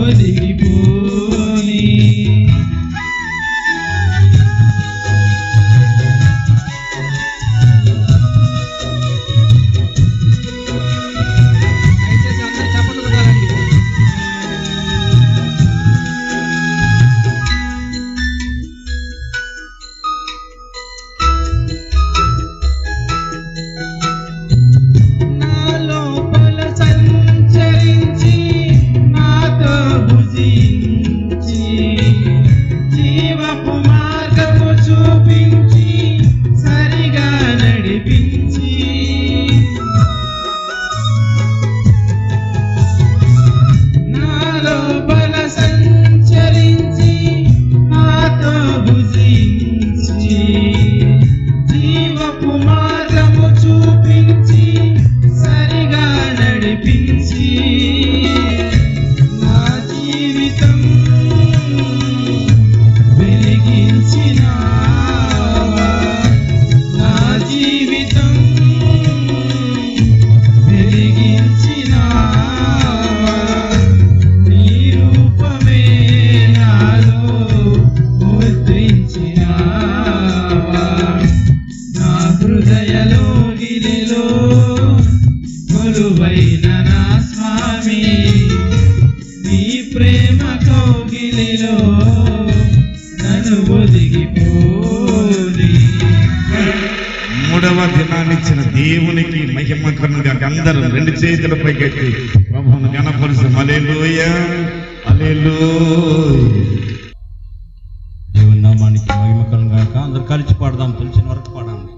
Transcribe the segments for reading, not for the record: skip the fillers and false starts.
ఒదిగిపోని దేవునికి మహిమ కలుగుగా అందరూ రెండు చేతులపై కట్టి ప్రభువును ఘనపరుచు. హల్లెలూయా హల్లెలూయా. దేవుని నామానికి మహిమ కలుగుగాక. అందరూ కలిసి పాడదాం, తెలిసిన వరకు పాడండి.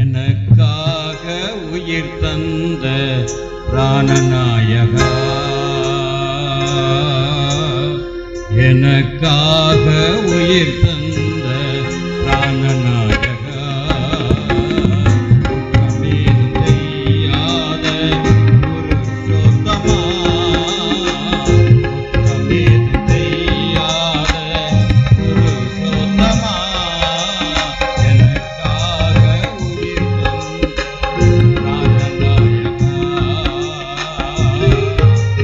எனக்காக உயிர் தந்த பிராணநாயகா, எனக்காக உயிர் தந்த பிராணநாயகா, குற்றமேதும் செய்யாத புருஷோத்தமா, குற்றமேதும் செய்யாத புருஷோத்தமா, எனக்காக உயிர் தந்த பிராணநாயகா, எனக்காக உயிர் தந்த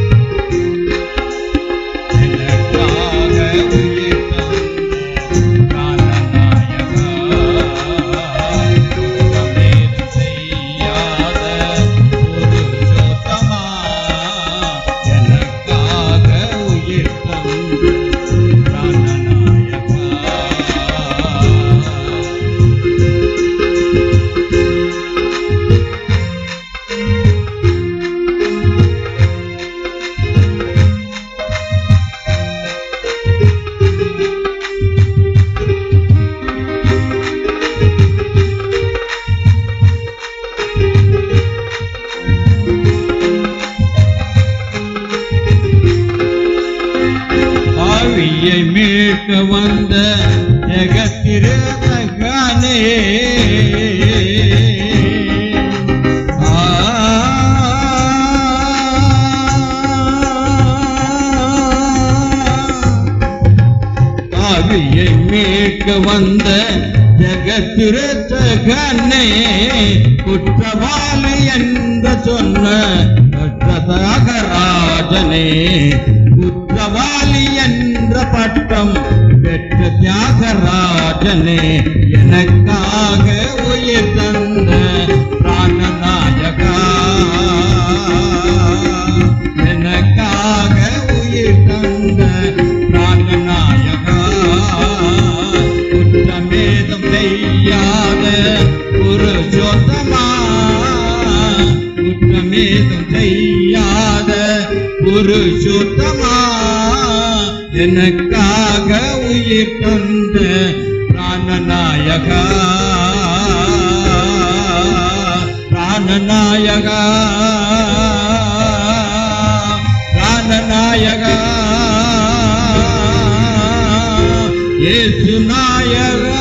பிராணநாயகா, குற்றமேதும் செய்யாத புருஷோத்தமா, எனக்காக உயிர் தந்த பிராணநாயகா. ஆவியை மீட்க வந்த ஜெகத்திரதகனே, ஆவியை மீட்க வந்த ஜெகத்திரதகனே, குற்றவாளி என்று சொன்ன தியாகராஜனே, குற்றவாளி என்ற பட்டம் பெற்ற தியாகராஜனே, எனக்காக உயிர் தந்த பிராணநாயகா, எனக்காக உயிர் தந்த பிராணநாயகா, குற்றமேதும் செய்யாத புருஷோத்தமா, குற்றமேதும் செய்யாத புருஷோத்தமா, எனக்காக உயிர் தந்த பிராணநாயகா, பிராணநாயகா, பிராணநாயகா, இயேசு நாயகா.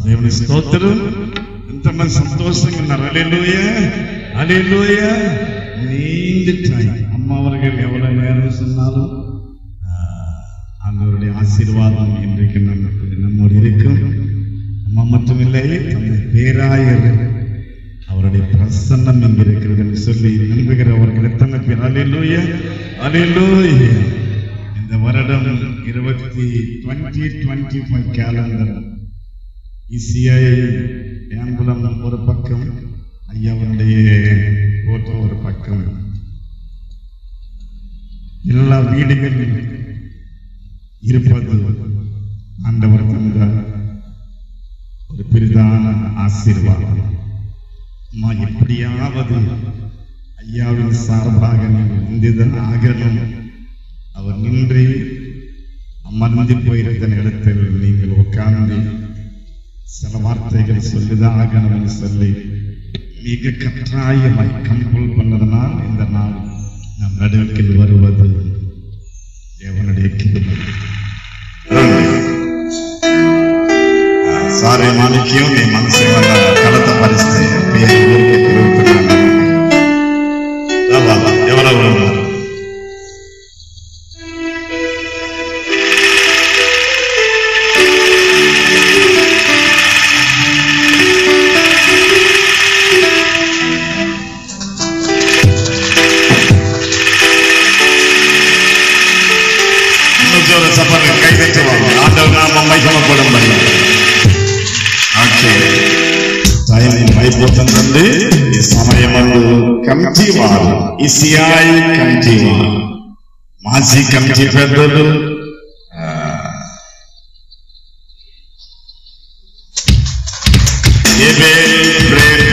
దేవుని స్తోత్రం. ఎంతమంది సంతోషంగా ఉన్నారు? హల్లెలూయా హల్లెలూయా. நீண்ட டைம் அம்மாவர்கள் எவ்வளவு நேரம் சொன்னாலும் ஆண்டவருடைய ஆசீர்வாதம் இன்றைக்கு நம்மோடு இருக்கும். அம்மா மட்டுமில்லை, பேராயர் அவருடைய பிரசன்னம் இங்க இருக்கிறது என்று சொல்லி நம்புகிறவர்கள் எத்தனை பேர்? அல்லேலூயா, அல்லேலூயா. இந்த வருடம் 2025 கேலண்டர் இசிஐ ஏம்பலம் ஒரு பக்கம், ஐயாவுடைய போட்டோ ஒரு பக்கம், எல்லா வீடுகளில் இருப்பது ஆண்டவர் தந்த ஒரு பெரிதான ஆசீர்வாதம். எப்படியாவது ஐயாவின் சார்பாக நீங்கள் ஆகணும். அவர் நின்று அமர்ந்து போயிருந்த இடத்தில் நீங்கள் உட்கார்ந்து சில வார்த்தைகள் சொல்லிதான் ஆகணும் சொல்லி மிக கட்டாயமாய் கம்பல் பண்ணதனால் இந்த நாள் நம் நடுவில் வருவது தேவனுடைய கிருபை. சாரே மாணிக்கியம் நீ மனசு கலத்த பரிசு எவ்வளவு ஆண்டவர் நாமம் மகிமைப்படும். అయిపోతుందండి. ఈ సమయమందు కమిటీ వారు ఇసిఐ కమిటీ వారు మాజీ కమిటీ పెద్దలు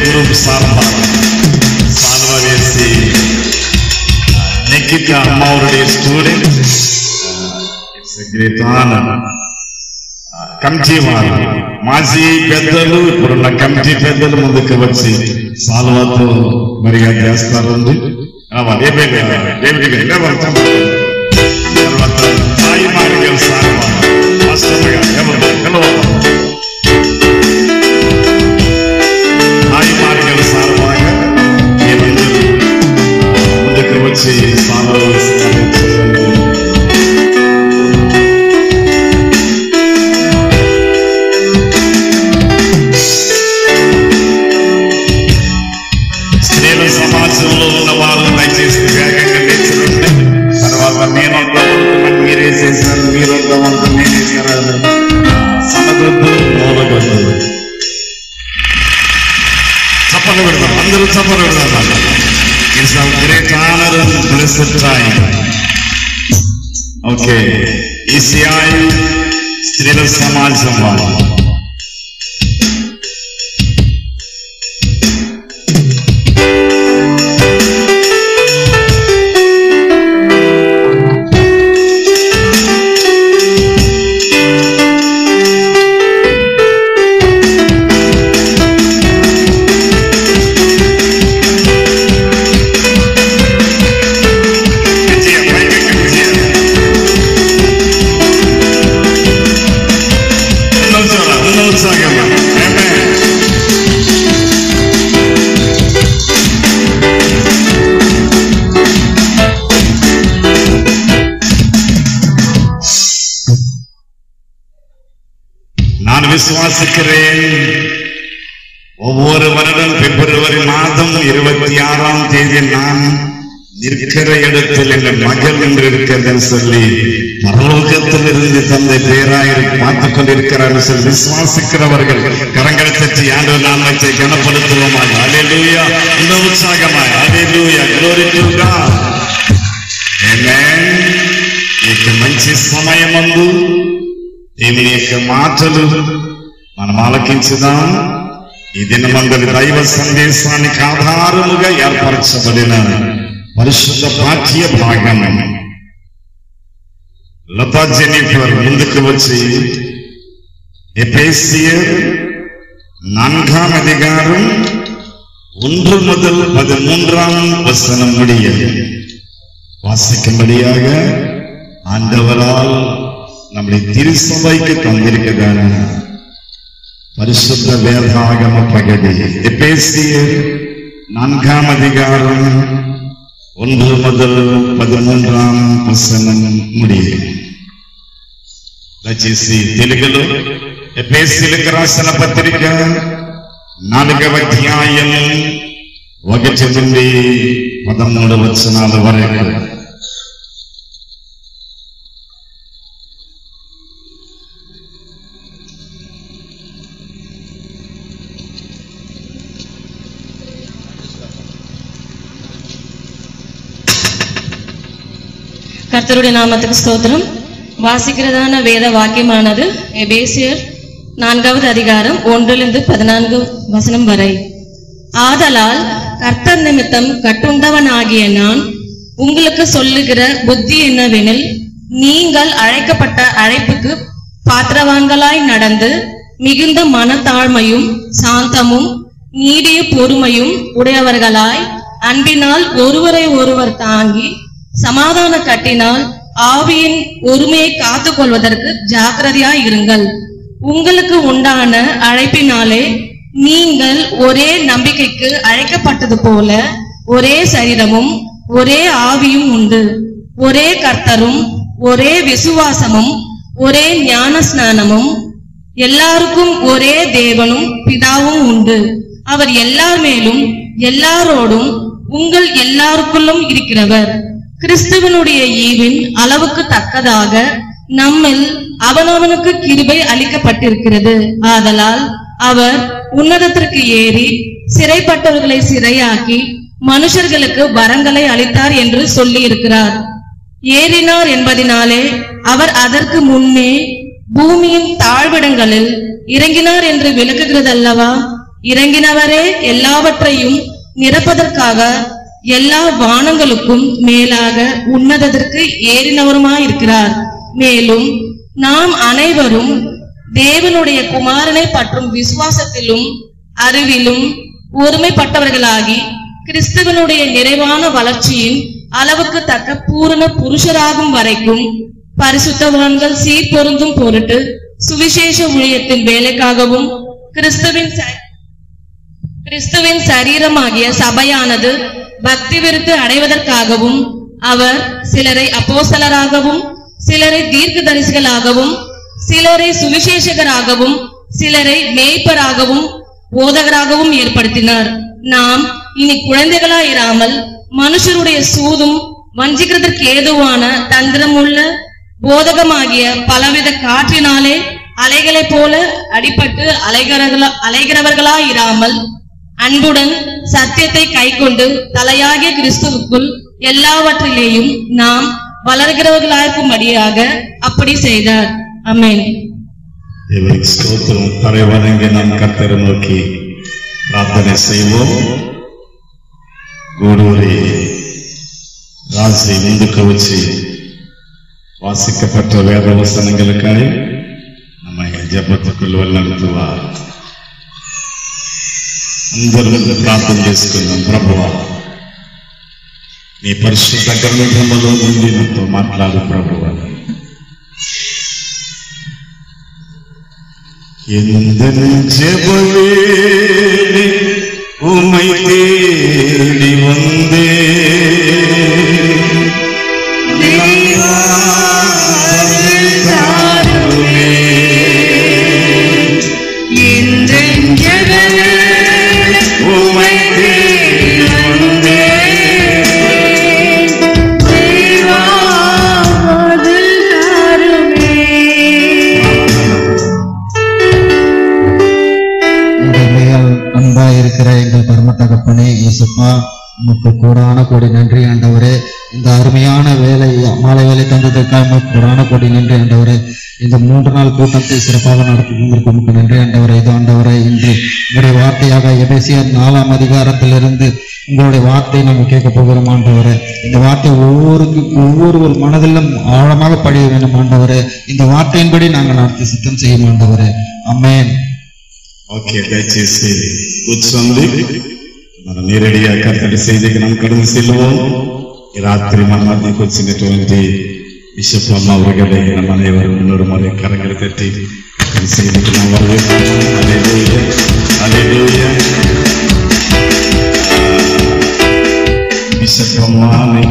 గ్రూప్ సాల్వ వేసి నిఖిత అమ్మవారి student it's a great honour. Committee వారు మాజీ పెద్దలు ఇప్పుడున్న కమిటీ పెద్దలు ముందుకు వచ్చి సాల్వాతో మరిగా చేస్తారు. తర్వాత సాయి మార్గల్ సాల్వా సాయి మార్గల్ సాల్వాగా ముందుకు వచ్చి సాల్వా సమాజంలో ఉన్న వాళ్ళు దయచేసి వేగంగా నేర్చుకుంటే తర్వాత నేనంతా మీరే చేశారు, మీరంతా వంట నేనే చేయాలి. సమగ్రద్దు మూలగద్దు చప్పలు పెడతాం, అందరూ చప్పలు పెడతాం. It's a great honour and blessed time. Okay, ECI స్త్రీల సమాజం వాళ్ళు விசுவாசிக்கிறேன். ஒவ்வொரு வருடம் பிப்ரவரி மாதம் 26ஆம் தேதி நான் இருக்கிற இடத்தில் என் மகள் என்று இருக்கிறது சொல்லி பரலோகத்தில் இருந்து தந்தை பேராயர் பார்த்துக் கொண்டிருக்கிறார் சொல்லி விசுவாசிக்கிறவர்கள் கரங்களை தட்டி ஆண்டவர் நாமத்தை கனப்படுத்துவோமாக. அல்லேலூயா. இந்த உற்சாகமாய் அல்லேலூயா. glory to God. amen. ఇక మంచి సమయమందు దేవుని యొక్క మాటలు మనం ఆలకించుదాం. ఈ దినమందలి దైవ సందేశానికి ఆధారముగా ఏర్పరచబడిన పరిశుద్ధ పాఠ్య భాగం లతా జెనిఫర్ ముందుకు వచ్చి எபேசியர் 4ஆம் அதிகாரம் 1 முதல் 13ஆம் வசனம் முடிய வாசிக்கும்படியாக ஆண்டவரால் நம்முடைய திருசபைக்கு தந்திருக்கிறார் பரிசுத்த வேதாகம பகுதி. எபேசியர் 4ஆம் அதிகாரம் 1 முதல் 13ஆம் வசனம் முடிய. దయచేసి తెలుగులో ఎఫెసీయులకు రాసిన పత్రిక 4వ అధ్యాయం 1 నుండి 13 వచనాల వరకు. கர்த்தருடைய நாமத்துக்கு ஸ்தோத்திரம். வாசிக்கிறதான வேத வாக்கியமானது எபேசியர் 4வது அதிகாரம் 1-14 வசனம் வரை. ஆதலால் கர்த்தர் நிமித்தம் கட்டுண்டவனாகிய நான் உங்களுக்கு சொல்லுகிற புத்தி என்னவெனில், நீங்கள் அழைக்கப்பட்ட அழைப்புக்கு பாத்திரவான்களாய் நடந்து மிகுந்த மனத்தாழ்மையும் சாந்தமும் நீடிய பொறுமையும் உடையவர்களாய் அன்பினால் ஒருவரை ஒருவர் தாங்கி சமாதான கட்டினால் ஆவியின் ஒருமையை காத்துக் கொள்வதற்கு ஜாக்கிரதையாய் இருங்கள். உங்களுக்கு உண்டான அழைப்பினாலே நீங்கள் ஒரே நம்பிக்கைக்கு அழைக்கப்பட்டது போல ஒரே சரீரமும் ஒரே ஆவியும் உண்டு. ஒரே கர்த்தரும் ஒரே விசுவாசமும் ஒரே ஞான ஸ்நானமும் எல்லாருக்கும் ஒரே தேவனும் பிதாவும் உண்டு. அவர் எல்லார் மேலும் எல்லாரோடும் உங்கள் எல்லாருக்குள்ளும் இருக்கிறவர். கிறிஸ்துவனுடைய ஈவின் அளவுக்கு தக்கதாக நம்மில் அவனவனுக்கு கிருபை அளிக்கப்பட்டிருக்கிறது. ஆதலால் அவர் உன்னதத்திற்கு ஏறி சிறைப்பட்டவர்களை சிறையாக்கி மனுஷர்களுக்கு வரங்களை அளித்தார் என்று சொல்லி இருக்கிறார். ஏறினார் என்பதினாலே அவர் அதற்கு முன்னே பூமியின் தாழ்விடங்களில் இறங்கினார் என்று விளக்குகிறதல்லவா? இறங்கினவரே எல்லாவற்றையும் நிரப்பதற்காக எல்லா வானங்களுக்கும் மேலாக உன்னதத்திற்கு ஏறினவருமாயிருக்கிறார். மேலும் நாம் அனைவரும் தேவனுடைய குமாரனை பற்றும் விசுவாசத்திலும் அறிவிலும் ஒருமைப்பட்டவர்களாகி கிறிஸ்துவனுடைய நிறைவான வளர்ச்சியின் அளவுக்கு தக்க பூரண புருஷராகும் வரைக்கும் பரிசுத்தவான்கள் சீர்பொருந்தும் பொருட்டு சுவிசேஷ ஊழியத்தின் வேலைக்காகவும் கிறிஸ்துவின் சரீரமாகிய சபையானது பக்தி விருத்தி அடைவதற்காகவும் அவர் சிலரை அப்போஸ்தலராகவும் சிலரை தீர்க்கதரிசிகளாகவும் சிலரை சுவிசேஷகராகவும் சிலரை மேய்ப்பராகவும் போதகராகவும் ஏற்படுத்தினார். நாம் இனி குழந்தைகளாயிராமல் மனுஷருடைய சூதும் வஞ்சிக்கிறதற்கு ஏதுவான தந்திரமுள்ள போதகமாகிய பலவித காற்றினாலே அலைகளைப் போல அடிபட்டு அலைகிறவர்களாயிராமல் அன்புடன் சத்தியத்தை கைக்கொண்டு தலையாகிய கிறிஸ்துவுக்குள் எல்லாவற்றிலேயும் நாம் வளர்கிறவர்களாயிருக்கும்படியாக அப்படி செய்தார். ஆமென். நாம் கர்த்தரை நோக்கி பிரார்த்தனை செய்வோம். கூடூரி ராசி முந்துக்கு வச்சு வாசிக்கப்பட்ட வேத வசனங்களுக்காய் நம்மை ஜபத்துக்குள் வழிநடத்துவார். అందరూ ప్రార్థన చేసుకుందాం. ప్రభువా, నీ పరిశుద్ధ గ్రంథములో నుండి నాతో మాట్లాడు ప్రభువా. ఎందెంచెబలే உம்மை தேடி வந்தே எங்கள் பரம தகப்பனே இயேசுப்பா, உமக்கு கோடான கோடி நன்றி ஆண்டவரே. இந்த அருமையான வேலை மாலை வேலை தந்ததற்காக கோடான கோடி நன்றி ஆண்டவரே. இந்த 3 நாள் கூட்டத்தை சிறப்பாக நடத்துவதற்கு உமக்கு நன்றி ஆண்டவரே. இது ஆண்டவரே, இன்று உங்களுடைய வார்த்தையாக எபேசியர் 4ஆம் அதிகாரத்திலிருந்து உங்களுடைய வார்த்தையை நம்ம கேட்க போகிறோம் ஆண்டவரே. இந்த வார்த்தை ஒவ்வொரு மனதிலும் ஆழமாக படிய வேண்டும் ஆண்டவரே. இந்த வார்த்தையின்படி நாங்கள் நடத்தி சித்தம் செய்யும் ஆண்டவரே. ஆமென். ఓకే, దయచేసి కూర్చోండి. మనం నేరడిగా కర్తడి செய்திக்கு நாம் கடந்து செல்வோம். ఈ రాత్రి మన మధ్యకు వచ్చినటువంటి బిషప్ అమ్మ அவர்களை நம்ம அனைவரும் இன்னொரு முறை கரங்களை தட்டி செய்திக்கு நாம் வரவேற்கிறோம். ஹல்லேலூயா, ஹல்லேலூயா. பிஷப் அம்மாவை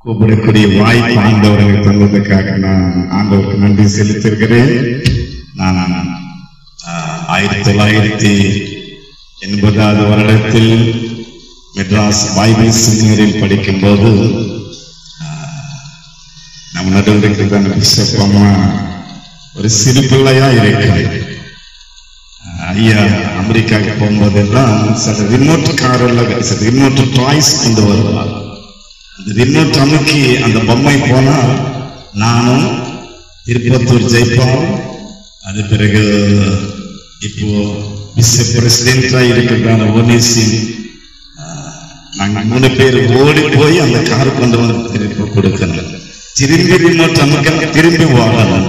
கூப்பிடக்கூடிய வாய்ப்பு ஆண்டவர்களுக்கு தந்ததுக்காக நான் ஆண்டவருக்கு நன்றி செலுத்திருக்கிறேன். நான் 19 80வது வருடத்தில் மெட்ராஸ் பைபிள் செமினரில் படிக்கும்போது நம்ம நடுவில் பிஷப் அம்மா ஒரு சிறு பிள்ளையா இருக்கிறேன். ஐயா அமெரிக்காவுக்கு போகும்போதெல்லாம் சில ரிமோட் காரில் ரிமோட் டாய்ஸ் கொண்டு வருவார். அந்த ரிமோட் அமுக்கி அந்த பொம்மை போனால் நானும் திருப்பத்தூர் ஜெய்பால், அது பிறகு இப்போ பிஷப் பிரசிடென்டா இருக்கிறான ஓனேசி, நாங்கள் 3 பேர் ஓடி போய் அந்த காரை கொண்டு வந்து திருப்பி கொடுக்கணும். திரும்பி ரிமோட் அமுக்க திரும்பி வாழணும்.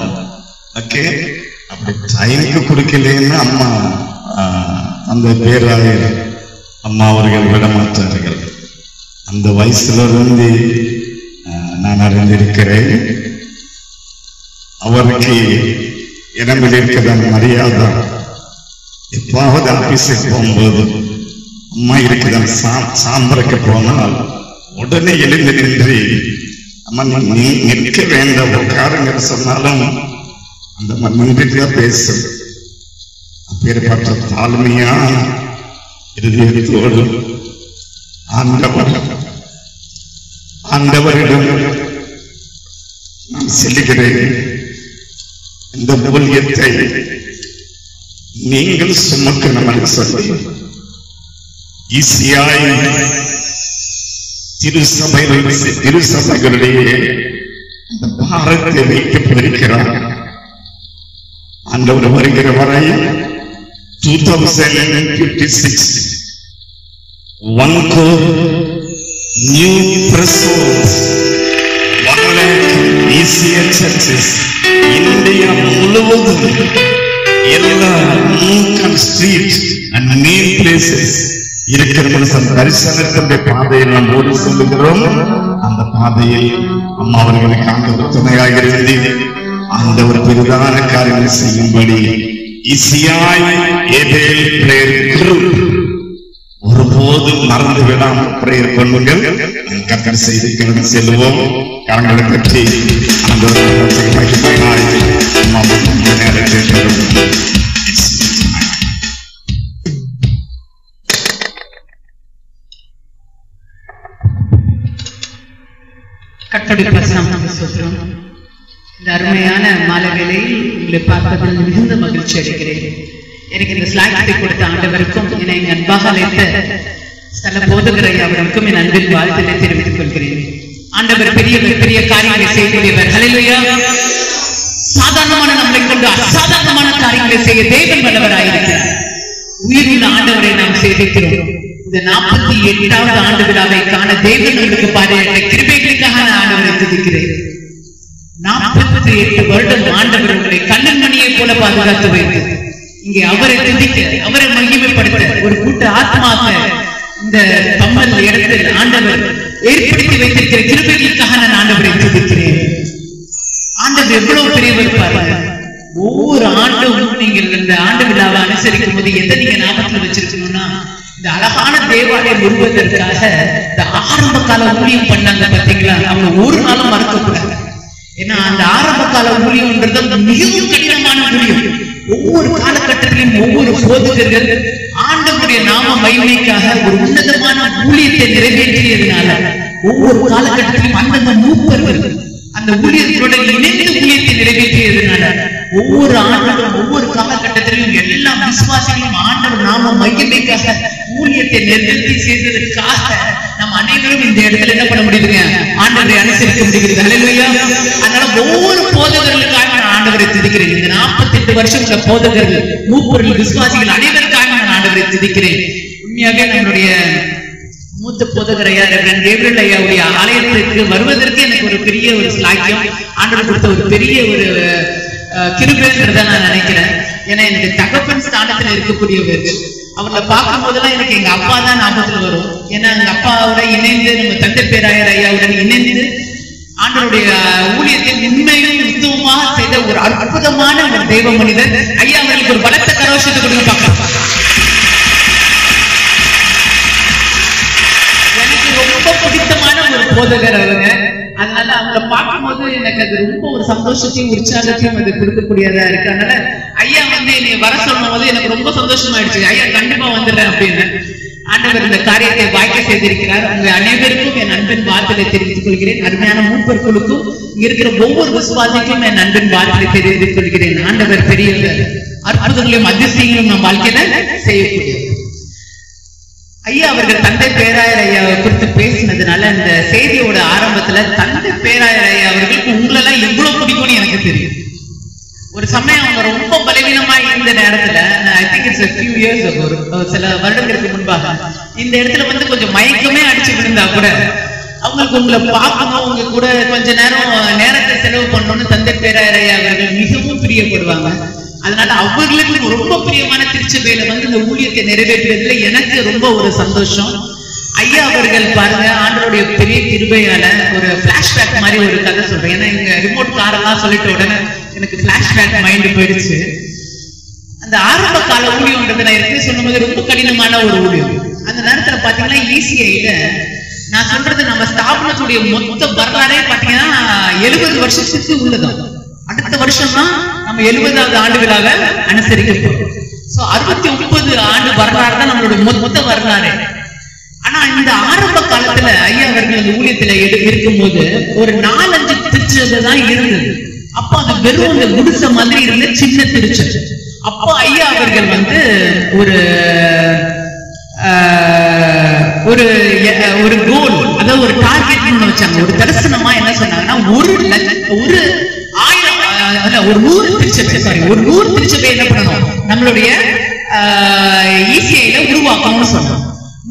ஓகே, அப்படி டைமுக்கு கொடுக்கலன்னு அம்மா அந்த பேராயர் அம்மா அவர்கள் விட மாட்டார்கள். அந்த வயசுல இருந்து நான் அறிந்திருக்கிறேன். அவருக்கு இடமில் இருக்கிற மரியாதை எப்பாவது ஆபீஸுக்கு போகும்போது அம்மா இருக்கிற சாம்பருக்கு போனால் உடனே எழுந்து நின்று அம்மா நீ நிற்க வேண்டாம் உட்காருங்க சொன்னாலும் அந்த மன்னிட்டு பேசும். அப்பேற்பட்ட தாழ்மையா இருதயத்தோடு ஆண்டவரிடம் நான் செல்லுகிறேன். இந்த ஊழியத்தை நீங்கள் சுமக்கணும் சொல்லி ஈஸியாய் திருசபைகளுடைய அந்த பாரத்தை வைக்கப்பட்டிருக்கிறார். ஆண்டவர் வருகிற வரை 2056 1 crore new presence, 1 lakh ECA churches India முழுவதும் எல்லா மூக்கன் ஸ்ட்ரீட் அண்ட் மெயின் பிளேசஸ் இருக்கிற மனுஷன் தரிசனத்தினுடைய பாதையில் நாம் ஓடி சொல்லுகிறோம். அந்த பாதையில் அம்மா அவர்களுக்கு ஆண்டவர் துணையாக இருந்து ஆண்டவர் பெரிதான காரியங்களை செய்யும்படி இசியாய் ஏபேல் பிரேயர் குரூப் ஒருபோதும் மறந்து விடாமல் பிரேயர் பண்ணுங்கள். கர்த்தர் செய்து கடந்து செல்வோம். கரங்களை பற்றி கர்த்தருடைய பிரசன்னத்தை சொல்றோம். இந்த அருமையான மாலை வேளையில் உங்களை பார்ப்பதில் மிகுந்த மகிழ்ச்சி அடைகிறேன். எனக்கு இந்த ஸ்லாக்ஸை கொடுத்த ஆண்டவருக்கும் என்னை அன்பாக அழைத்த ஸ்தல போதகர் அவருக்கும் என் அன்பின் வாழ்த்தினை தெரிவித்துக் கொள்கிறேன். ஆண்டவர் பெரிய பெரிய காரியங்களை செய்துள்ளவர். ஹல்லேலூயா. சாதாரணமான நம்மளை கொண்டு அசாதாரணமான காரியங்களை செய்ய தேவன் வல்லவராயிருக்கிறார். உயிருள்ள ஆண்டவரை நாம் சேவிக்கிறோம். இந்த 48வது ஆண்டு விழாவை காண தேவன் உங்களுக்கு பாருங்க கிருபைகளுக்காக நான் ஆண்டவரை துதிக்கிறேன். 48 வருடம் ஆண்டவர் உங்களை கண்ணன் மணியை போல பாதுகாத்து வைத்து இங்கே அவரை துதிக்க அவரை மகிமைப்படுத்த ஒரு கூட்ட ஆத்மாக இந்த பம்மல் இடத்தில் ஆண்டவர் ஏற்படுத்தி வைத்திருக்கிற கிருபைகளுக்காக நான் ஆண்டவரை துதிக்கிறேன். ஆண்டவர் எவ்வளவு பெரியவர் பாருங்க. ஒவ்வொரு ஆண்டும் நீங்கள் இந்த ஆண்டு விழாவை அனுசரிக்கும் போது எதை நீங்க ஞாபகத்தில் வச்சிருக்கணும்னா இந்த அழகான தேவாலயம் உருவதற்காக இந்த ஆரம்ப கால ஊழியம் பண்ணாங்க பாத்தீங்களா, அவங்க ஒரு நாளும் மறக்கக்கூடாது. ஏன்னா அந்த ஆரம்ப கால ஊழியம்ன்றது மிகவும் கடினமான ஊழியம். ஒவ்வொரு காலகட்டத்திலும் ஒவ்வொரு போதகர்கள் ஆண்டவருடைய நாம மகிமைக்காக ஒரு உன்னதமான ஊழியத்தை நிறைவேற்றியதுனால ஒவ்வொரு காலகட்டத்திலும் அந்தந்த மூப்பர்கள் அந்த ஊழியர்களோட இணைந்து ஊழியத்தை நிறைவேற்றியதுனால ஒவ்வொரு ஆண்டும் ஒவ்வொரு காலகட்டத்திலும் எல்லா விசுவாசிகளும் ஆண்டவர் நாம மகிமைக்காக ஊழியத்தை நிறைவேற்றி செய்ததற்காக நம்ம அனைவரும் இந்த இடத்துல என்ன பண்ண முடியுதுங்க, ஆண்டவரை அனுசரிக்க முடிகிறது. ஹல்லேலூயா. அதனால ஒவ்வொரு போதகர்களுக்காக நான் ஆண்டவரை துதிக்கிறேன். இந்த 48 வருஷம் உள்ள போதகர்கள் மூப்பர்கள் விசுவாசிகள் அனைவருக்காக நான் ஆண்டவரை துதிக்கிறேன். உண்மையாகவே நம்மளுடைய மூத்த போதகர் ஐயா ரெவரண்ட் கேப்ரியல் ஐயாவுடைய ஆலயத்திற்கு வருவதற்கு எனக்கு ஒரு பெரிய ஒரு ஸ்லாக்கியம் ஆண்டவர் கொடுத்த ஒரு பெரிய ஒரு கிருபைன்றத நான் நினைக்கிறேன். ஏன்னா எனக்கு தகப்பன் ஸ்தானத்துல இருக்கக்கூடியவர்கள் அவங்களை பார்க்கும் போதெல்லாம் எனக்கு எங்க அப்பா தான் ஞாபகத்துல வரும். ஏன்னா எங்க அப்பாவோட இணைந்து நம்ம தந்தை பேராயர் ஐயாவுடன் இணைந்து ஆண்டவருடைய ஊழியத்தை உண்மையிலும் உத்தமமாக செய்த ஒரு அற்புதமான ஒரு தெய்வ மனிதர் ஐயா. அவர்களுக்கு ஒரு பலத்த கரோஷத்தை கொடுங்க பார்க்கலாம். எனக்கு ரொம்ப பிடித்தமான ஒரு போதகர் அவங்க. அதனால அவங்களை பார்க்கும் போது எனக்கு அது ரொம்ப ஒரு சந்தோஷத்தையும் உற்சாகத்தையும் அது கொடுக்கக்கூடியதா இருக்கு. அதனால ஐயா என்னை வர சொல்லும் போது எனக்கு ரொம்ப சந்தோஷமாயிடுச்சு. ஐயா கண்டிப்பா வந்துடுறேன் அப்படின்னு. ஆண்டவர் இந்த காரியத்தை வாய்க்க செய்திருக்கிறார். உங்க அனைவருக்கும் என் அன்பின் வாழ்த்துக்களை தெரிவித்துக் கொள்கிறேன். அருமையான மூப்பர்களுக்கும் இருக்கிற ஒவ்வொரு விசுவாசிக்கும் என் அன்பின் வாழ்த்துக்களை தெரிவித்துக் கொள்கிறேன். ஆண்டவர் பெரியவர், அற்புதங்களையும் அதிசயங்களும் நம் வாழ்க்கையில செய்யக்கூடியவர். ஐயா அவர்கள் தந்தை பேராயர் ஐயாவை குறித்து பேசினதுனால இந்த செய்தியோட ஆரம்பத்துல தந்தை பேராயர் ஐயா அவர்களுக்கு உங்களெல்லாம் எவ்வளவு பிடிக்கும்னு எனக்கு தெரியும். ஒரு சமயம் அவங்க ரொம்ப பலவீனமா இருந்த நேரத்துல, I think it's a few years ago, சில வருடங்களுக்கு முன்பாக இந்த இடத்துல வந்து கொஞ்சம் மயக்கமே அடிச்சு விழுந்தா கூட அவங்களுக்கு உங்களை பார்க்கணும், உங்க கூட கொஞ்ச நேரத்தை செலவு பண்ணணும்னு தந்தை பேராயர் ஐயா அவர்கள் மிகவும் பிரியப்படுவாங்க. அதனால அவர்களுக்கு ரொம்ப பிரியமான திருச்சபையில வந்து இந்த ஊழியத்தை நிறைவேற்றுவதில் எனக்கு ரொம்ப ஒரு சந்தோஷம். ஐயா அவர்கள் பாருங்க, ஆண்டவருடைய பெரிய கிருபையால ஒரு பிளாஷ்பேக் மாதிரி ஒரு கதை சொல்றேன். ஏன்னா இங்க ரிமோட் காரெல்லாம் சொல்லிட்ட உடனே எனக்கு பிளாஷ்பேக் மைண்ட் போயிடுச்சு. அந்த ஆரம்ப கால ஊழியம்ன்றது நான் எடுத்து சொல்லும்போது ரொம்ப கடினமான ஒரு ஊழியம். அந்த நேரத்துல பாத்தீங்கன்னா ECIல நான் சொல்றது நம்ம ஸ்தாபனத்துடைய மொத்த வரலாறே பாத்தீங்கன்னா 70 வருஷத்துக்கு உள்ளதான். அடுத்த வருஷம் தான் நம்ம 70வது ஆண்டு விழாவை அனுசரிக்க போறோம். 69 ஆண்டு வரலாறு தான் நம்மளுடைய மொத்த வரலாறு. ஆனா இந்த ஆரம்ப காலத்துல ஐயா அவர்கள் அந்த ஊழியத்துல இருக்கும்போது ஒரு 4-5 திருச்சபை தான் இருந்தது. அப்போ அது வெறும் அந்த குடிசை மாதிரி இருந்த சின்ன திருச்சபை. அப்போ ஐயா அவர்கள் வந்து ஒரு கோல், அதாவது ஒரு டார்கெட் வச்சாங்க. ஒரு தரிசனமா என்ன சொன்னாங்கன்னா, ஒரு 100 திருச்சபை என்ன பண்ணணும், நம்மளுடைய ECIல உருவாக்கணும்னு சொன்னாங்க.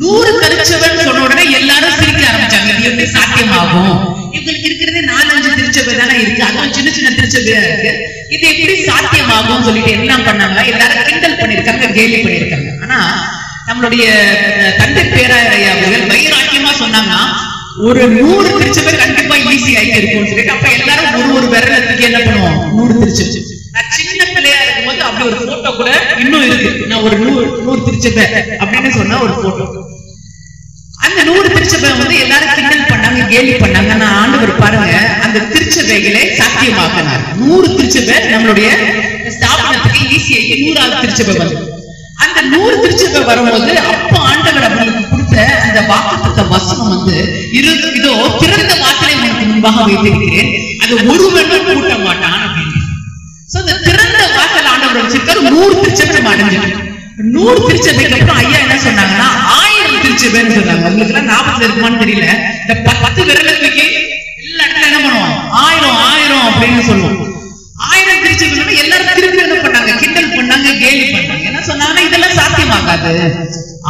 100 திருச்சபைன்னு சொன்ன உடனே எல்லாரும் சிரிக்க ஆரம்பிச்சாங்க. இது எப்படி சாத்தியமாகும்? இவங்களுக்கு இருக்கிறது 4-5 திருச்சபை தானே இருக்கு, அதுவும் சின்ன சின்ன திருச்சபையா இருக்கு, இது எப்படி சாத்தியமாகும் சொல்லிட்டு என்ன பண்ணாங்க, எல்லாரும் கிண்டல் பண்ணிருக்காங்க, கேலி பண்ணிருக்காங்க. ஆனா நம்மளுடைய தந்தை பேராயர் ஐயா அவர்கள் வைராக்கியமா சொன்னாங்கன்னா, ஒரு 100 திருச்சபை கண்டிப்பா ECI இருக்கும்னு சொல்லிட்டு அப்ப எல்லாரும் ஒரு விரலத்துக்கு என்ன பண்ணுவோம், 100 திருச்சபை. நான் சின்ன பிள்ளையா இருக்கும்போது அப்படி ஒரு போட்டோ கூட இன்னும் இருக்கு. நான் ஒரு 100 திருச்சபை அப்படின்னு சொன்ன ஒரு போட்டோ. அந்த 100 திருச்சபை வந்து எல்லாரும் கிண்டல் பண்ணாங்க, கேலி பண்ணாங்க. நான் ஆண்டவர் பாருங்க அந்த திருச்சபைகளை சாத்தியமாக்கினார். 100 திருச்சபை நம்மளுடைய ஸ்தாபனத்துக்கு ECIக்கு 100வது திருச்சபை வந்து அந்த 100 திருச்சபை வரும்போது அப்ப ஆண்டவர் அவர்களுக்கு கொடுத்த அந்த வாக்குத்தத்த வசனம் வந்து இதோ திறந்த வாசலை உனக்கு முன்பாக வைத்திருக்கிறேன், அது ஒருவனும் கூட்ட மாட்டான் அப்படின்னு. அந்த திறந்த வாசல் ஆண்டவர் வச்சிருக்காரு. 100 திருச்சபை அடைஞ்சிருக்கு. 100 திருச்சபைக்கு அப்புறம் ஐயா என்ன சொன்னாங்கன்னா 1000 திருச்சபைன்னு சொன்னாங்க. உங்களுக்கு எல்லாம் ஞாபகத்துல இருக்குமான்னு தெரியல. இந்த 10 விரலத்துக்கு எல்லா இடத்துல என்ன பண்ணுவோம், 1000 அப்படின்னு சொல்லுவோம். 1000 திருச்சபை எல்லாரும் திருப்பி என்ன பண்ணாங்க, கிண்டல் பண்ணாங்க, கேலி பண்ணாங்க. என்ன சொன்னாங்கன்னா, இதெல்லாம் சாத்தியமாகாது,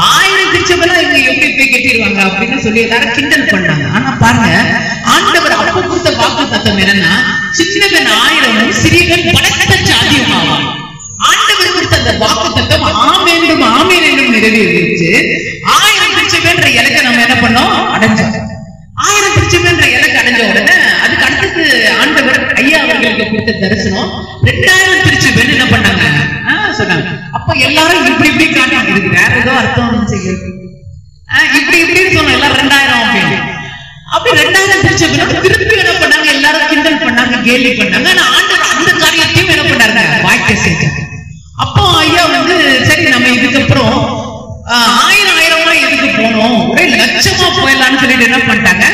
1000 திருச்சபைலாம் இவங்க எப்படி போய் கட்டிடுவாங்க அப்படின்னு சொல்லி எல்லாரும் கிண்டல் பண்ணாங்க. ஆனா பாருங்க, ஆண்டவர் அப்ப கொடுத்த வாக்கு தத்தம் என்னன்னா, சின்னவன் 1000 சிறியவன் பலத்த சாத்தியமாவான். ஆண்டவர் கொடுத்த அந்த வாக்கு தத்தம் ஆமேன் என்றும் நிறைவேறிச்சு. 1000 திருச்சபைன்ற இலக்கை நம்ம என்ன பண்ணோம், அடைஞ்சோம். 1000 திருச்சபைன்ற இலக்கு அடைஞ்ச உடனே அதுக்கு அடுத்தது ஆண்டவர் ஐயா அவர்களுக்கு கொடுத்த தரிசனம் 2000 திருச்சபைன்னு என்ன பண்ணாங்க சொன்னாங்க. அப்ப எல்லாரும் இப்படி காட்டாங்க, இதுக்கு வேற ஏதோ அர்த்தம் செய்யுது, இப்படி சொன்னோம் எல்லாரும் 2000 அப்படின்னு. அப்படி 2000 திருச்சபையோட திருப்பி என்ன பண்ணாங்க, எல்லாரும் கிண்டல் பண்ணாங்க, கேலி பண்ணாங்க. ஆனா ஆண்டவர் அந்த காரியத்தையும் என்ன பண்ணாங்க, வாய்க்க செஞ்சாங்க. அப்போ ஐயா வந்து சரி நம்ம இதுக்கப்புறம் 1000 எதுக்கு போனோம், ஒரே லட்சமா போயிடலாம்னு சொல்லிட்டு என்ன பண்ணிட்டாங்க,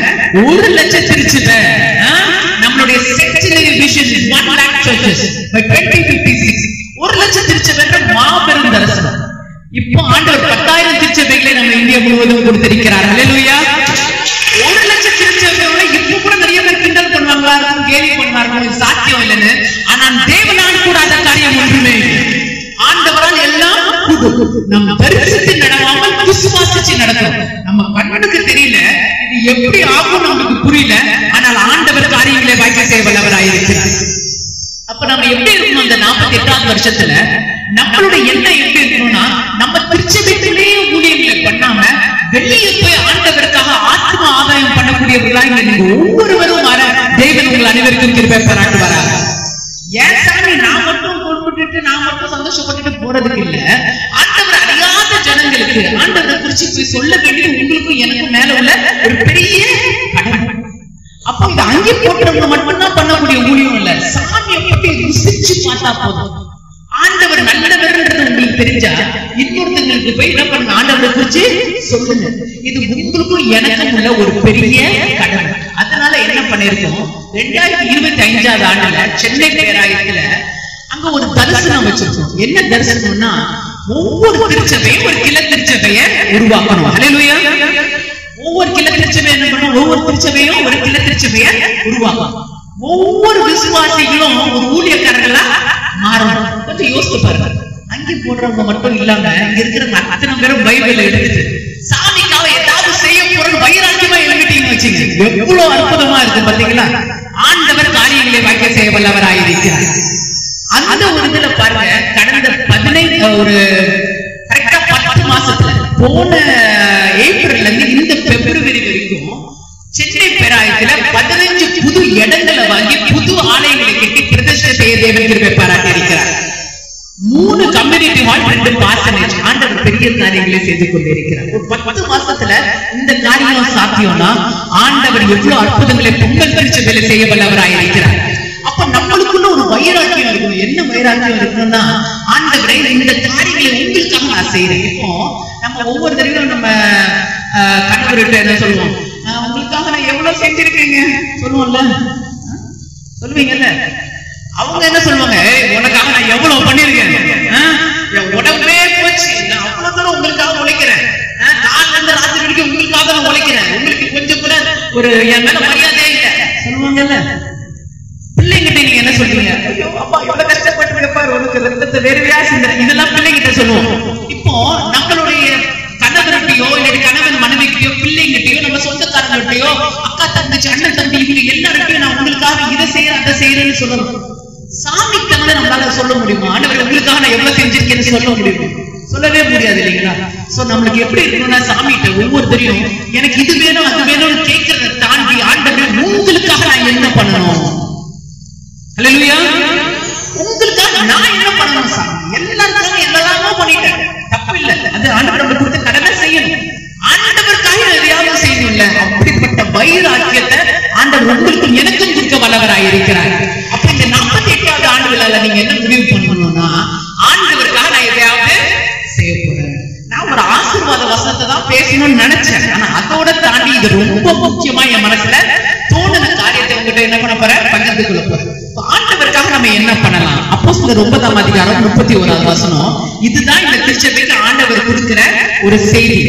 1 லட்சம் திருச்சபை நம்மளுடைய செக்ஷனரி விஷன் 1 lakh churches by 2056 1 லட்சம் திருச்சபைன்ற மாபெரும் தரிசனம். இப்போ ஆண்டவர் 10,000 திருச்சபைகளை நம்ம இந்தியா முழுவதும் கொடுத்திருக்கிறார். அல்லேலூயா. 1 லட்சம் திருச்சபைகளை இப்ப கூட நிறைய பேர் கிண்டல் பண்ணுவாங்களா இருக்கும், கேலி பண்ணுவாங்க, சாத்தியம் இல்லைன்னு. ஆனால் தேவனால் கூடாத காரியம் ஒன்றுமே இல்லை. ஆண்டவரால் எல்லாம் நம்ம பரிசுத்தி நடவாமல் விசுவாசிச்சு நடக்கும். நம்ம கண்ணுக்கு தெரியல, இது எப்படி ஆகும் நமக்கு புரியல, ஆனால் ஆண்டவர் காரியங்களை வாய்க்க செய்ய வல்லவராயிருக்கிறார். அப்ப நம்ம எப்படி இருக்கணும், அந்த 48வது வருஷத்துல நம்மளுடைய எண்ணம் எப்படி இருக்கணும்னா, நம்ம திருச்சபைக்குள்ளேயே ஊழியர்களை பண்ணாம வெளியே போய் ஆண்டவருக்காக ஆத்ம ஆதாயம் பண்ணக்கூடியவர்களா நீங்க ஒவ்வொருவரும் வர தேவன் உங்கள் அனைவருக்கும் கிருபை பாராட்டுவாரா. ஏன் சாமி நான் மட்டும் பொறுப்பட்டு நான் மட்டும் சந்தோஷப்பட்டு போறதுக்கு இல்ல, ஆண்டவர் அறியாத ஜனங்களுக்கு ஆண்டவரை குறிச்சு போய் சொல்ல வேண்டியது உங்களுக்கும் எனக்கும் மேல உள்ள ஒரு பெரிய கடமை. அப்போ இது அங்கே போட்டவங்க மட்டும்தான் பண்ணக்கூடிய ஊழியம் இல்ல, சாமியை போட்டு ருசிச்சு பார்த்தா போதும். ஆண்டவர் நல்லவர்ன்றது உங்களுக்கு தெரிஞ்சா இன்னொருத்தங்களுக்கு போய் என்ன பண்ணுங்க, ஆண்டவரை குறிச்சு சொல்லுங்க. இது உங்களுக்கும் எனக்கும் உள்ள ஒரு பெரிய கடமை. அதனால என்ன பண்ணிருக்கோம், 2025 ஆண்டுல சென்னை பேராயத்துல அங்க ஒரு தரிசனம் வச்சிருக்கோம். என்ன தரிசனம்னா, ஒவ்வொரு திருச்சபையும் ஒரு கிளை திருச்சபையை உருவாக்கணும். ஹல்லேலூயா. ஒவ்வொரு கிளை திருச்சபை என்ன பண்ணணும், ஒவ்வொரு திருச்சபையும் ஒரு கிளை திருச்சபையை உருவாக்கணும். ஒவ்வொரு விசுவாசிகளும் ஒரு ஊழியக்காரர்களா மாறணும். கொஞ்சம் யோசித்து பாருங்க. அங்கே போடுறவங்க மட்டும் இல்லாம இங்க இருக்கிற அத்தனை பேரும் பைபிள் எடுத்துட்டு சாமிக்காக ஏதாவது செய்ய போற வைராக்கியமா எழுதிட்டீங்கன்னு வச்சுங்க, எவ்வளவு அற்புதமா இருக்கு பாத்தீங்களா. ஆண்டவர் காரியங்களை வாக்கிய செய்ய வல்லவராயிருக்கிறார். அந்த ஒரு இதுல பாருங்க, கடந்த 10 மாசத்துல போன ஏப்ரல்ல இருந்து இந்த பிப்ரவரி வரைக்கும் சென்னை பேராயத்துல 15 புது இடங்களை வாங்கி புது ஆலயங்களை கட்டி பிரதிஷ்டை செய்ய தேவன் கிருபை பாராட்டி இருக்கிறார். 3 கம்யூனிட்டி ஹால், 2 பார்சனேஜ். ஆண்டவர் பெரிய காரியங்களை செய்து கொண்டிருக்கிறார். 10 மாசத்துல இந்த காரியம் சாத்தியம்னா ஆண்டவர் எவ்வளவு அற்புதங்களை பொங்கல் திருச்சபையில செய்ய வல்லவராயிருக்கிறார். அப்ப நம்மளுக்குள்ள ஒரு வைராக்கியம் இருக்கணும். என்ன வைராக்கியம் இருக்கணும்னா, ஆண்டவரே இந்த காரியங்களை உங்களுக்காக நான் செய்யறேன். இப்போ நம்ம ஒவ்வொரு தடவையும் நம்ம கணவர்கிட்ட என்ன சொல்லுவோம், உங்களுக்காக நான் எவ்வளவு செஞ்சிருக்கீங்க சொல்லுவோம்ல, சொல்லுவீங்கல்ல. அவங்க என்ன சொல்லுவாங்க, உனக்காக நான் எவ்வளவு பண்ணிருக்கேன், என் உடம்பே போச்சு, நான் அவ்வளவு தூரம் உங்களுக்காக உழைக்கிறேன், காலைல இருந்து ராத்திரி வரைக்கும் உங்களுக்காக நான் உழைக்கிறேன், உங்களுக்கு கொஞ்சம் கூட ஒரு என் மேல மரியாதையே இல்லை சொல்லுவாங்கல்ல. பிள்ளைங்கிட்ட நீங்க என்ன சொல்றீங்க, ஐயோ அப்பா எவ்வளவு கஷ்டப்பட்டு இருப்பாரு, உனக்கு ரத்தத்தை வேறுவையா சிந்தனை, இதெல்லாம் பிள்ளைங்கிட்ட சொல்லுவோம். இப்போ நம்மளுடைய கணவர்கிட்டயோ இல்ல கணவன் மனைவிக்கிட்டயோ பிள்ளைங்கிட்டயோ நம்ம சொந்தக்காரங்கிட்டயோ அக்கா தங்கச்சி அண்ணன் தம்பி இவங்க எல்லார்கிட்டயும் நான் உங்களுக்காக இதை செய்யறேன் அதை செய்யறேன்னு சொல்லணும். சாமி தவிர நம்மளால சொல்ல முடியுமா, ஆண்டவர் உங்களுக்காக நான் எவ்வளவு செஞ்சிருக்கேன்னு சொல்ல முடியுமா? சொல்லவே முடியாது இல்லைங்களா. சோ நம்மளுக்கு எப்படி இருக்கணும்னா, சாமிகிட்ட ஒவ்வொருத்தரையும் எனக்கு இது வேணும் அது வேணும்னு கேட்கறத தாண்டி ஆண்டவர் உங்களுக்காக நான் என்ன பண்ணணும், ஹல்லேலூயா, உங்களுக்காக நான் என்ன பண்ணணும் சாமி, எல்லாருக்காக எல்லாமே பண்ணிட்டேன், தப்பு இல்ல, அது ஆண்டவர் நமக்கு கொடுத்த கடமை செய்யணும், ஆண்டவருக்காக எதையாவது செய்யணும் இல்ல. அப்படிப்பட்ட வைராக்கியத்தை ஆண்டவர் உங்களுக்கும் எனக்கும் கொடுக்க வல்லவராயிருக்கிறார். அப்ப இந்த 48வது ஆண்டு விழால நீங்க என்ன முடிவு பண்ணணும்னா, ஆண்டவருக்காக நான் எதையாவது செய்ய போறேன். நான் ஒரு ஆசீர்வாத வசனத்தை தான் பேசணும்னு நினைச்சேன், ஆனா அதோட தாண்டி இது ரொம்ப முக்கியமா என் மனசுல தோணுன காரியத்தை உங்ககிட்ட என்ன பண்ண போறேன், பகிர்ந்து கொள்ள போறேன். ஆண்டவருக்காக நம்ம என்ன பண்ணலாம்? அப்போஸ்தலர் 9ஆம் அதிகாரம் 31வது வசனம். இதுதான் இந்த திருச்சபைக்கு ஆண்டவர் கொடுக்கிற ஒரு செய்தி.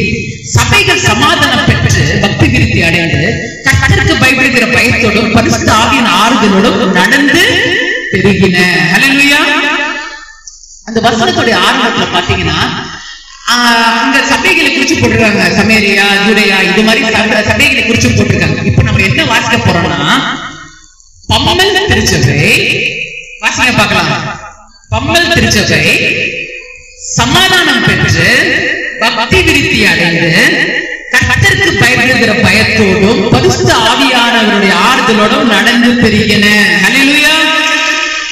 சபைகள் சமாதானம் பெற்று பக்தி விருத்தி அடைந்து கர்த்தருக்கு பயப்படுகிற பயத்தோடும் பரிசுத்த ஆவியின் ஆறுதலோடும் நடந்து பெருகின. ஹல்லேலூயா. அந்த வசனத்துடைய ஆரம்பத்துல பாத்தீங்கன்னா அங்க சபைகளை குறிச்சு போட்டிருக்காங்க, சமேரியா யூதேயா இது மாதிரி சபைகளை குறிச்சு போட்டிருக்காங்க. இப்ப நம்ம என்ன வாசிக்க போறோம்னா, பம்மல் திருச்சபை வாசிக்க பார்க்கலாம். பம்மல் திருச்சபை சமாதானம் பெற்று பக்தி விருத்தி அடைந்து கர்த்தருக்கு பயப்படுகிற பயத்தோடும் பரிசுத்த ஆவியானவருடைய ஆறுதலோடும் நடந்து பெருகின. ஹல்லேலூயா.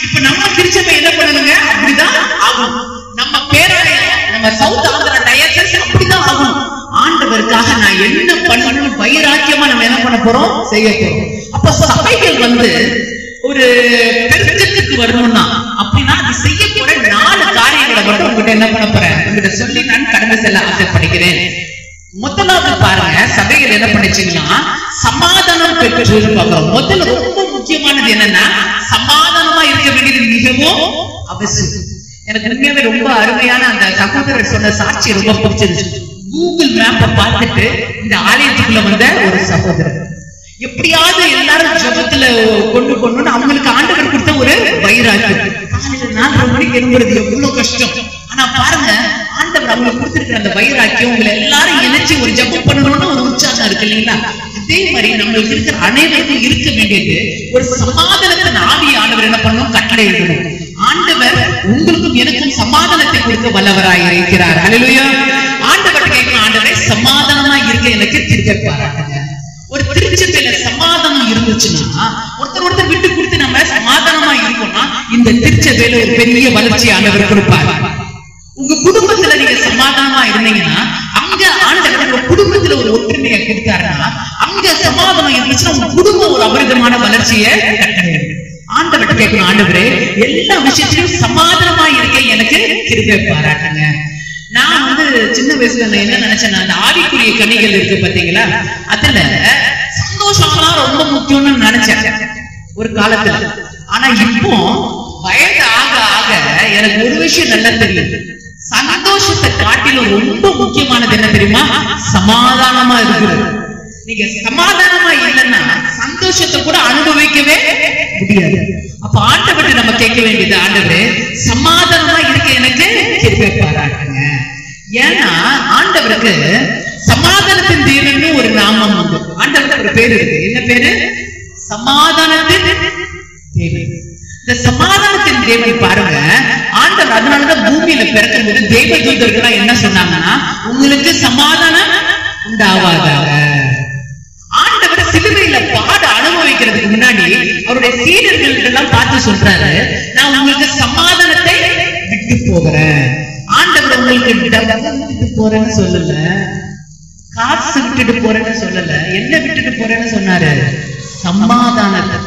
இப்ப நம்ம திருச்சபை என்ன பண்ணணுங்க, அப்படிதான் ஆகும். நம்ம பேராலயம், நம்ம சவுத் ஆந்திரா டயசஸ் அப்படிதான் ஆகும். ஆண்டவருக்காக நான் என்ன பண்ணணும் வைராக்கியமா நம்ம என்ன பண்ண போறோம், செய்ய போறோம். அப்ப சபைகள் ஒரு பெருக்கத்துக்கு வரணும்னா அப்படின்னா அது செய்ய போற 4 காரியங்களை மட்டும் உங்ககிட்ட என்ன பண்ண போறேன், உங்ககிட்ட சொல்லி நான் கடந்து செல்ல ஆசைப்படுகிறேன். முதலாவது பாருங்க, சபைகள் என்ன பண்ணிச்சுங்கன்னா சமாதானம் பெற்று பார்க்கிறோம். முதல்ல ரொம்ப முக்கியமானது என்னன்னா, சமாதானமா இருக்க வேண்டியது மிகவும் அவசியம். எனக்கு உண்மையாவே ரொம்ப அருமையான அந்த சகோதரர் சொன்ன சாட்சி ரொம்ப பிடிச்சிருச்சு. கூகுள் மேப்பை பார்த்துட்டு இந்த ஆலயத்துக்குள்ள வந்த ஒரு சகோதரர் எப்படியாவது எல்லாரும் ஜபத்துல கொண்டு போகணும்னு அவங்களுக்கு ஆண்டவர் கொடுத்த ஒரு வைராக்கியம். காலையில 4:30 மணிக்கு எழும்புறது எவ்வளவு கஷ்டம். ஆனா பாருங்க, ஆண்டவர் அவங்களுக்கு கொடுத்திருக்கிற அந்த வைராக்கியம் உங்களை எல்லாரும் இணைச்சு ஒரு ஜபம் பண்ணணும்னு ஒரு உற்சாகம் இருக்கு இல்லைங்களா. அதே மாதிரி நம்மளுக்கு இருக்கிற அனைவருக்கும் இருக்க வேண்டியது ஒரு சமாதானத்தின் ஆவியை ஆண்டவர் என்ன பண்ணணும், கட்டளை எழுதணும். ஆண்டவர் உங்களுக்கும் எனக்கும் சமாதானத்தை கொடுக்க வல்லவராய் இருக்கிறார். ஹல்லேலூயா. ஆண்டவர் கேட்கணும், ஆண்டவரே சமாதானமா இருக்க எனக்கு கிருபை பாராட்டுங்க. ஒரு திருச்சபையில சமாதானம் இருந்துச்சுன்னா, ஒருத்தர் விட்டு கொடுத்து நம்ம சமாதானமா இருக்கோம்னா இந்த திருச்சபையில ஒரு பெரிய வளர்ச்சி ஆண்டவர் கொடுப்பார். உங்க குடும்பத்துல நீங்க சமாதானமா இருந்தீங்கன்னா அங்க ஆண்டவர் உங்க குடும்பத்துல ஒரு ஒற்றுமையை கொடுத்தாருன்னா, அங்க சமாதானம் இருந்துச்சுன்னா உங்க குடும்பம் ஒரு அபரிதமான வளர்ச்சியை ஆண்டவர் கேட்கணும், ஆண்டவரே எல்லா விஷயத்திலும் சமாதானமா இருக்க எனக்கு கிருபை பாராட்டுங்க. நான் சின்ன வயசுல நான் என்ன நினைச்சேன்னா, அந்த ஆவிக்குரிய கனிகள் இருக்கு பாத்தீங்களா, அதுல சந்தோஷம்லாம் ரொம்ப முக்கியம்னு நினைச்சேன் ஒரு காலத்துல. ஆனா இப்போ வயது ஆக ஆக எனக்கு ஒரு விஷயம் நல்லா தெரியும். சந்தோஷத்தை காட்டிலும் ரொம்ப முக்கியமானது என்ன தெரியுமா? சமாதானமா இருக்கிறது. நீங்க சமாதானமா இல்லைன்னா சந்தோஷத்தை கூட அனுபவிக்கவே முடியாது. அப்ப ஆண்டவர்கிட்ட நம்ம கேட்க வேண்டியது, ஆண்டவரே சமாதானமா இருக்க எனக்கு கிருபை பாராட்டுங்க. ஏன்னா ஆண்டவருக்கு சமாதானத்தின் தேவன் ஒரு நாமம் உண்டு. ஆண்டவருக்கு ஒரு பேரு இருக்கு. என்ன பேரு? சமாதானத்தின் தேவன். இந்த சமாதானத்தின் தேவன் பாருங்க, ஆண்டவர் அதனாலதான் பூமியில பிறக்கும் போது தேவ தூதர்கள் என்ன சொன்னாங்கன்னா, உங்களுக்கு சமாதானம் உண்டாவாதாக. ஆண்டவர் சிலுவையில பாட அனுபவிக்கிறதுக்கு முன்னாடி அவருடைய சீடர்கள் எல்லாம் பார்த்து சொல்றாரு, நான் உங்களுக்கு சமாதானத்தை விட்டு போகிறேன். ஆண்டவர் உங்களுக்கு விட்டுட்டு போறேன்னு சொல்லல, காசு விட்டுட்டு போறேன்னு சொல்லல, என்ன விட்டுட்டு போறேன்னு சொன்னாரு? சமாதானத்தை.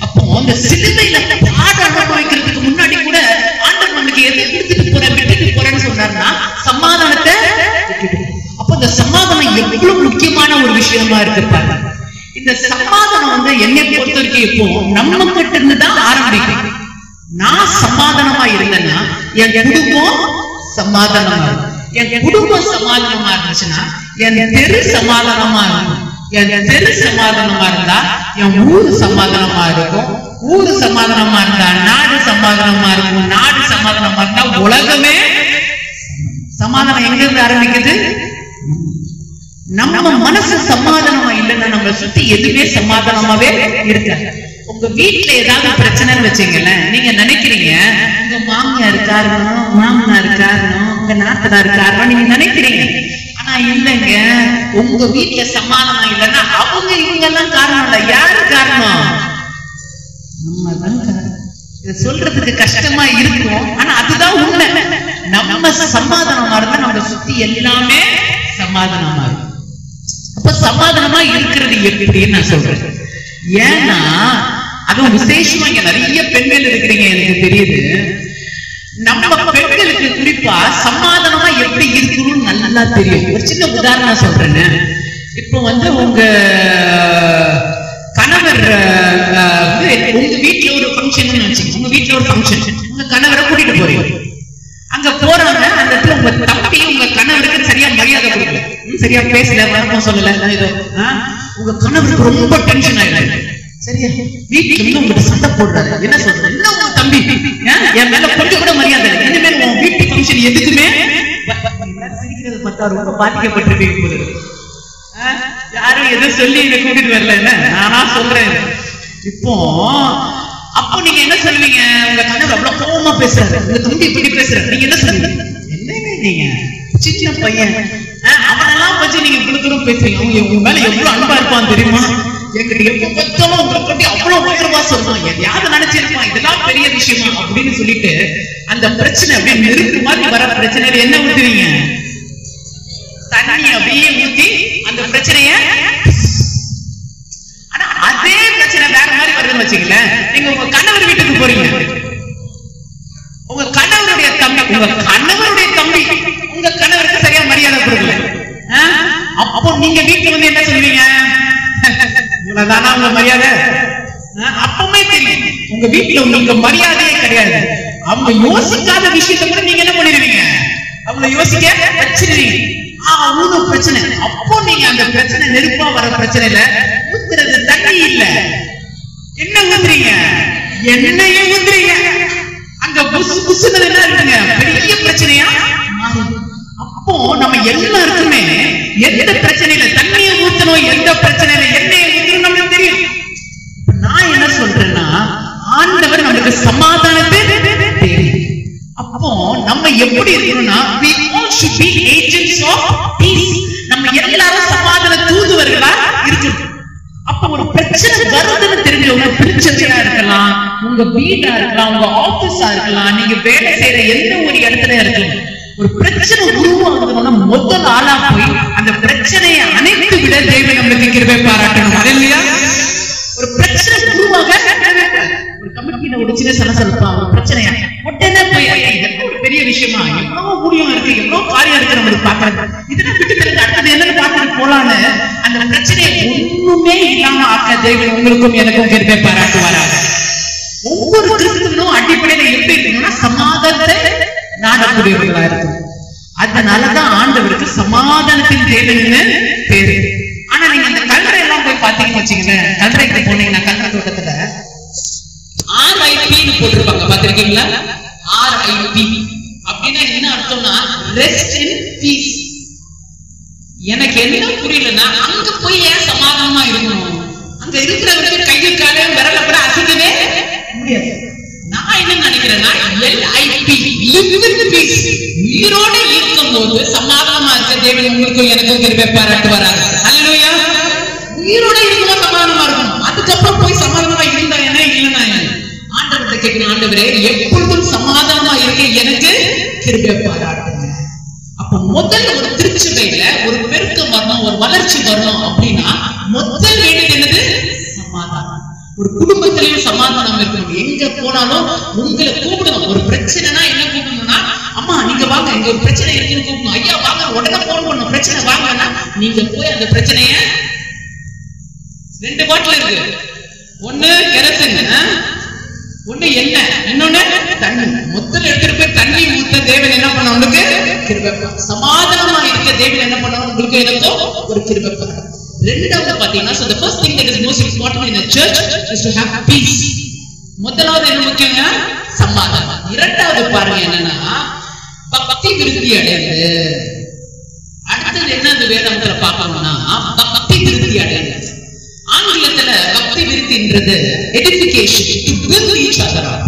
அப்போ அந்த சிலுவையில பாட அனுபவிக்கிறதுக்கு முன்னாடி கூட ஆண்டவர் நமக்கு எதை விட்டுட்டு போறேன்னு சொன்னாருன்னா சமாதானத்தை விட்டுட்டு. அப்ப இந்த சமாதானம் எவ்வளவு முக்கியமான ஒரு விஷயமா இருக்கு பாருங்க. இந்த சமாதானம் என்னை பொறுத்த வரைக்கும் இப்போ நம்ம கிட்ட இருந்துதான் ஆரம்பிக்கும். நான் சமாதானமா இருந்தேன்னா என் குடும்பம் சமாதானமா இருக்கும். என் குடும்பம் சமாதானமா இருந்துச்சுன்னா என் தெரு சமாதானமா இருக்கும். என் தெரு சமாதானமா இருந்தா என் ஊரு சமாதானமா இருக்கும். ஊரு சமாதானமா இருந்தா நாடு சமாதானமா இருக்கும். நாடு சமாதானமா இருந்தா உலகமே. சமாதானம் எங்க இருந்து ஆரம்பிக்குது? நம்ம மனசு சமாதானமா இல்லைன்னா நம்மளை சுத்தி எதுவுமே சமாதானமாவே இருக்காது. உங்க வீட்டுல ஏதாவது பிரச்சனைன்னு வச்சீங்களேன், நீங்க நினைக்கிறீங்க உங்க மாமியார் காரணம், மாமனார் காரணம், உங்க நாத்தனார் காரணம் நீங்க நினைக்கிறீங்க. ஆனா இல்லைங்க, உங்க வீட்டுல சமாதானம் இல்லைன்னா அவங்க இவங்க எல்லாம் காரணம் இல்ல. யாரு காரணம்? நம்ம தான் காரணம். இதை சொல்றதுக்கு கஷ்டமா இருக்கும், ஆனா அதுதான் உண்மை. நம்ம சமாதானமா இருந்தா நம்மளை சுத்தி எல்லாமே சமாதானமா இருக்கும். அப்ப சமாதானமா இருக்கிறது எப்படின்னு நான் சொல்றேன். ஏன்னா அதுவும் விசேஷமா இங்க நிறைய பெண்கள் இருக்கிறீங்க, எனக்கு தெரியுது. நம்ம பெண்களுக்கு குறிப்பா சமாதானமா எப்படி இருக்கணும்னு நல்லா தெரியும். ஒரு சின்ன உதாரணம் சொல்றேன்னு, இப்போ உங்க கணவர் உங்க வீட்டுல ஒரு ஃபங்க்ஷன் வச்சுக்கோங்க. உங்க வீட்டுல ஒரு ஃபங்க்ஷன், உங்க கணவரை கூட்டிட்டு போறீங்க. அங்க போறாங்க, அந்த இடத்துல உங்க தம்பி உங்க கணவருக்கு சரியா மரியாதை கொடுக்கல, சரியா பேசல, வணக்கம் சொல்லல, ஏதோ உங்க கணவருக்கு ரொம்ப டென்ஷன் ஆயிடுறாரு. சரியா வீட்டுல இருந்து உங்ககிட்ட சண்டை போடுறாரு. என்ன சொல்றது? என்ன உங்க தம்பி என் மேல கொஞ்சம் கூட மரியாதை இல்லை, இனிமேல் உன் வீட்டு ஃபங்க்ஷன் எதுக்குமே சிரிக்கிறது பார்த்தா ரொம்ப பாதிக்கப்பட்டிருப்பீங்க. யாரும் எதுவும் சொல்லி என்ன கூட்டிட்டு வரல, என்ன நானா சொல்றேன். இப்போ அப்போ நீங்க என்ன சொல்லுவீங்க? உங்க கணவர் அவ்வளவு கோபமா பேசுறாரு, உங்க தம்பி இப்படி பேசுறாரு, நீங்க என்ன சொல்லுவீங்க? என்னங்க நீங்க சின்ன பையன், அவனெல்லாம் பத்தி நீங்க இவ்வளவு தூரம் பேசுறீங்க, அவங்க உங்க மேல எவ்வளவு அன்பா இருப்பான் தெரியுமா? எங்கிட்ட எப்ப பார்த்தாலும் உங்களை பத்தி அவ்வளவு உயர்வா சொல்றாங்க, யாரு நினைச்சிருப்பான் இதெல்லாம் பெரிய விஷயமா அப்படின்னு சொல்லிட்டு அந்த பிரச்சனை அப்படியே நெருப்பு மாதிரி வர பிரச்சனையில என்ன ஊத்துவீங்க? தண்ணி அப்படியே ஊத்தி அந்த பிரச்சனைய. ஆனா அதே பிரச்சனை வேற மாதிரி வருதுன்னு வச்சுக்கல. நீங்க உங்க கணவர் வீட்டுக்கு போறீங்க, உங்க கணவருடைய தம்பி உங்க கணவருக்கு சரியா மரியாதை கொடுக்கல. அப்போ நீங்க வீட்டுல என்ன சொல்லுவீங்க? இவ்வளவுதானா உங்க மரியாதை? அப்பவுமே தெரியும் உங்க வீட்டுல உங்களுக்கு மரியாதையே கிடையாது. அவங்க யோசிக்காத விஷயத்த கூட நீங்க என்ன பண்ணிடுவீங்க? அவங்களை யோசிக்க வச்சிருவீங்க. பிரச்சனை. அப்போ நீங்க அந்த பிரச்சனை நெருப்பா வர பிரச்சனையில ஊத்துறது தண்ணி இல்ல, என்ன ஊத்துறீங்க? எண்ணெயே ஊத்துறீங்க. அங்க புசு புசுன்னு என்ன இருக்குங்க, பெரிய பிரச்சனையா. அப்போ நம்ம எல்லாருக்குமே எந்த பிரச்சனையில தண்ணியை ஊத்தணும், எந்த பிரச்சனையில எண்ணெயை ஊத்தணும் நமக்கு தெரியும். நான் என்ன சொல்றேன்னா, ஆண்டவர் நமக்கு சமாதானத்தை தேவை. அப்போ நம்ம எப்படி இருக்கணும்னா, we all should be agents of peace. நம்ம எல்லாரும் சமாதான தூதுவர்களா இருக்கணும். அப்ப ஒரு பிரச்சனை வருதுன்னு தெரிஞ்சவங்க, பிரச்சனையா இருக்கலாம், உங்க வீடா இருக்கலாம், உங்க ஆபீஸா இருக்கலாம், நீங்க வேலை செய்யற எந்த ஒரு இடத்துல இருக்கலாம், ஒரு பிரச்சனை உருவாகுதுன்னா முதல் ஆளா போய் அந்த பிரச்சனையை அணைத்து விட தேவன் நம்மளுக்கு கிருபை பாராட்டணும். இல்லையா? ஒரு பிரச்சனை உருவாக ஒரு கமிட்டியில ஒரு சின்ன சலசலப்பா ஒரு பிரச்சனையா உடனே போய் ஒரு பெரிய விஷயமா எவ்வளவு ஊழியம் இருக்கு, எவ்வளவு காரியம் இருக்கு நம்மளுக்கு பாக்குறது, இதெல்லாம் விட்டு தெரிஞ்சு அடுத்தது என்னன்னு பார்த்துட்டு போலான்னு அந்த பிரச்சனையை ஒண்ணுமே இல்லாம ஆக்க தேவன் உங்களுக்கும் எனக்கும் கிருபை பாராட்டுவாராக. ஒவ்வொரு கிறிஸ்தவனும் அடிப்படையில எப்படி இருக்கணும்னா சமாதானத்தை நாடக்கூடியவர்களா இருக்கும். அதனாலதான் ஆண்டவருக்கு சமாதானத்தின் தேவன்னு பேரு. ஆனா நீங்க அந்த கல்லறை எல்லாம் போய் பாத்தீங்கன்னு வச்சுங்களேன், கல்லறைக்கு போனீங்கன்னா கல்லறை தோட்டத்துல RIP போட்டிருப்பாங்க, பாத்திருக்கீங்களா? RIP அப்படின்னா என்ன அர்த்தம்னா ரெஸ்ட் இன் பீஸ். எனக்கு என்ன புரியலன்னா அங்க போய் ஏன் சமாதானமா இருக்கணும்? அங்க இருக்கிறவங்க கையை கால விரல கூட அசைக்கவே முடியாது. நான் என்ன நினைக்கிறேன்னா LIP live in peace, உயிரோட இருக்கும் போது சமாதானமா இருக்க தேவன் உங்களுக்கும் எனக்கும் கிருபை பாராட்டுவாராக. அல்லேலூயா. உயிரோட இருக்கும்போது சமாதானமா இருக்கணும். அதுக்கப்புறம் போய் சமாதானமா இருந்தா என்ன இல்லைன்னா ஆண்டவர்கிட்ட கேட்கணும், ஆண்டவரே எப்பொழுதும் சமாதானமா இருக்க எனக்கு கிருபை பாராட்டுங்க. அப்ப முதல்ல ஒரு திருச்சபையில ஒரு பெருக்கம் வரணும், ஒரு வளர்ச்சி வரணும் அப்படின்னா முதல் வேண்டியது என்னது? சமாதானம். ஒரு குடும்பத்திலையும் சமாதானம் இருக்கணும். எங்க போனாலும் உங்களை கூப்பிடணும். ஒரு பிரச்சனைனா என்ன கூப்பிடணும்னா, அம்மா நீங்க வாங்க, இங்க ஒரு பிரச்சனை இருக்குன்னு கூப்பிடணும். ஐயா வாங்க, உடனே போன் பண்ணணும். பிரச்சனை வாங்கன்னா நீங்க போய் அந்த பிரச்சனைய 2 பாட்டில் இருக்கு, ஒண்ணு கெரசின், ஒண்ணு எண்ணெய், இன்னொன்னு தண்ணி. முதல்ல எடுத்துட்டு போய் தண்ணி ஊத்த தேவன் என்ன பண்ண உங்களுக்கு கிருபை. சமாதானமா இருக்க தேவன் என்ன பண்ணணும் உங்களுக்கு எனக்கும் ஒரு கிருபை. ரெண்டாவது பாத்தீங்கன்னா, so the first thing that is most important in a church is to have peace. முதலாவது என்ன முக்கியங்க? சமாதானம். இரண்டாவது பாருங்க என்னன்னா பக்தி விருத்தி அடையுது. அடுத்தது என்ன அந்த வேதத்துல பார்க்கணும்னா பக்தி விருத்தி அடையுது. ஆங்கிலத்துல பக்தி விருத்தின்றது edification, to build each other up.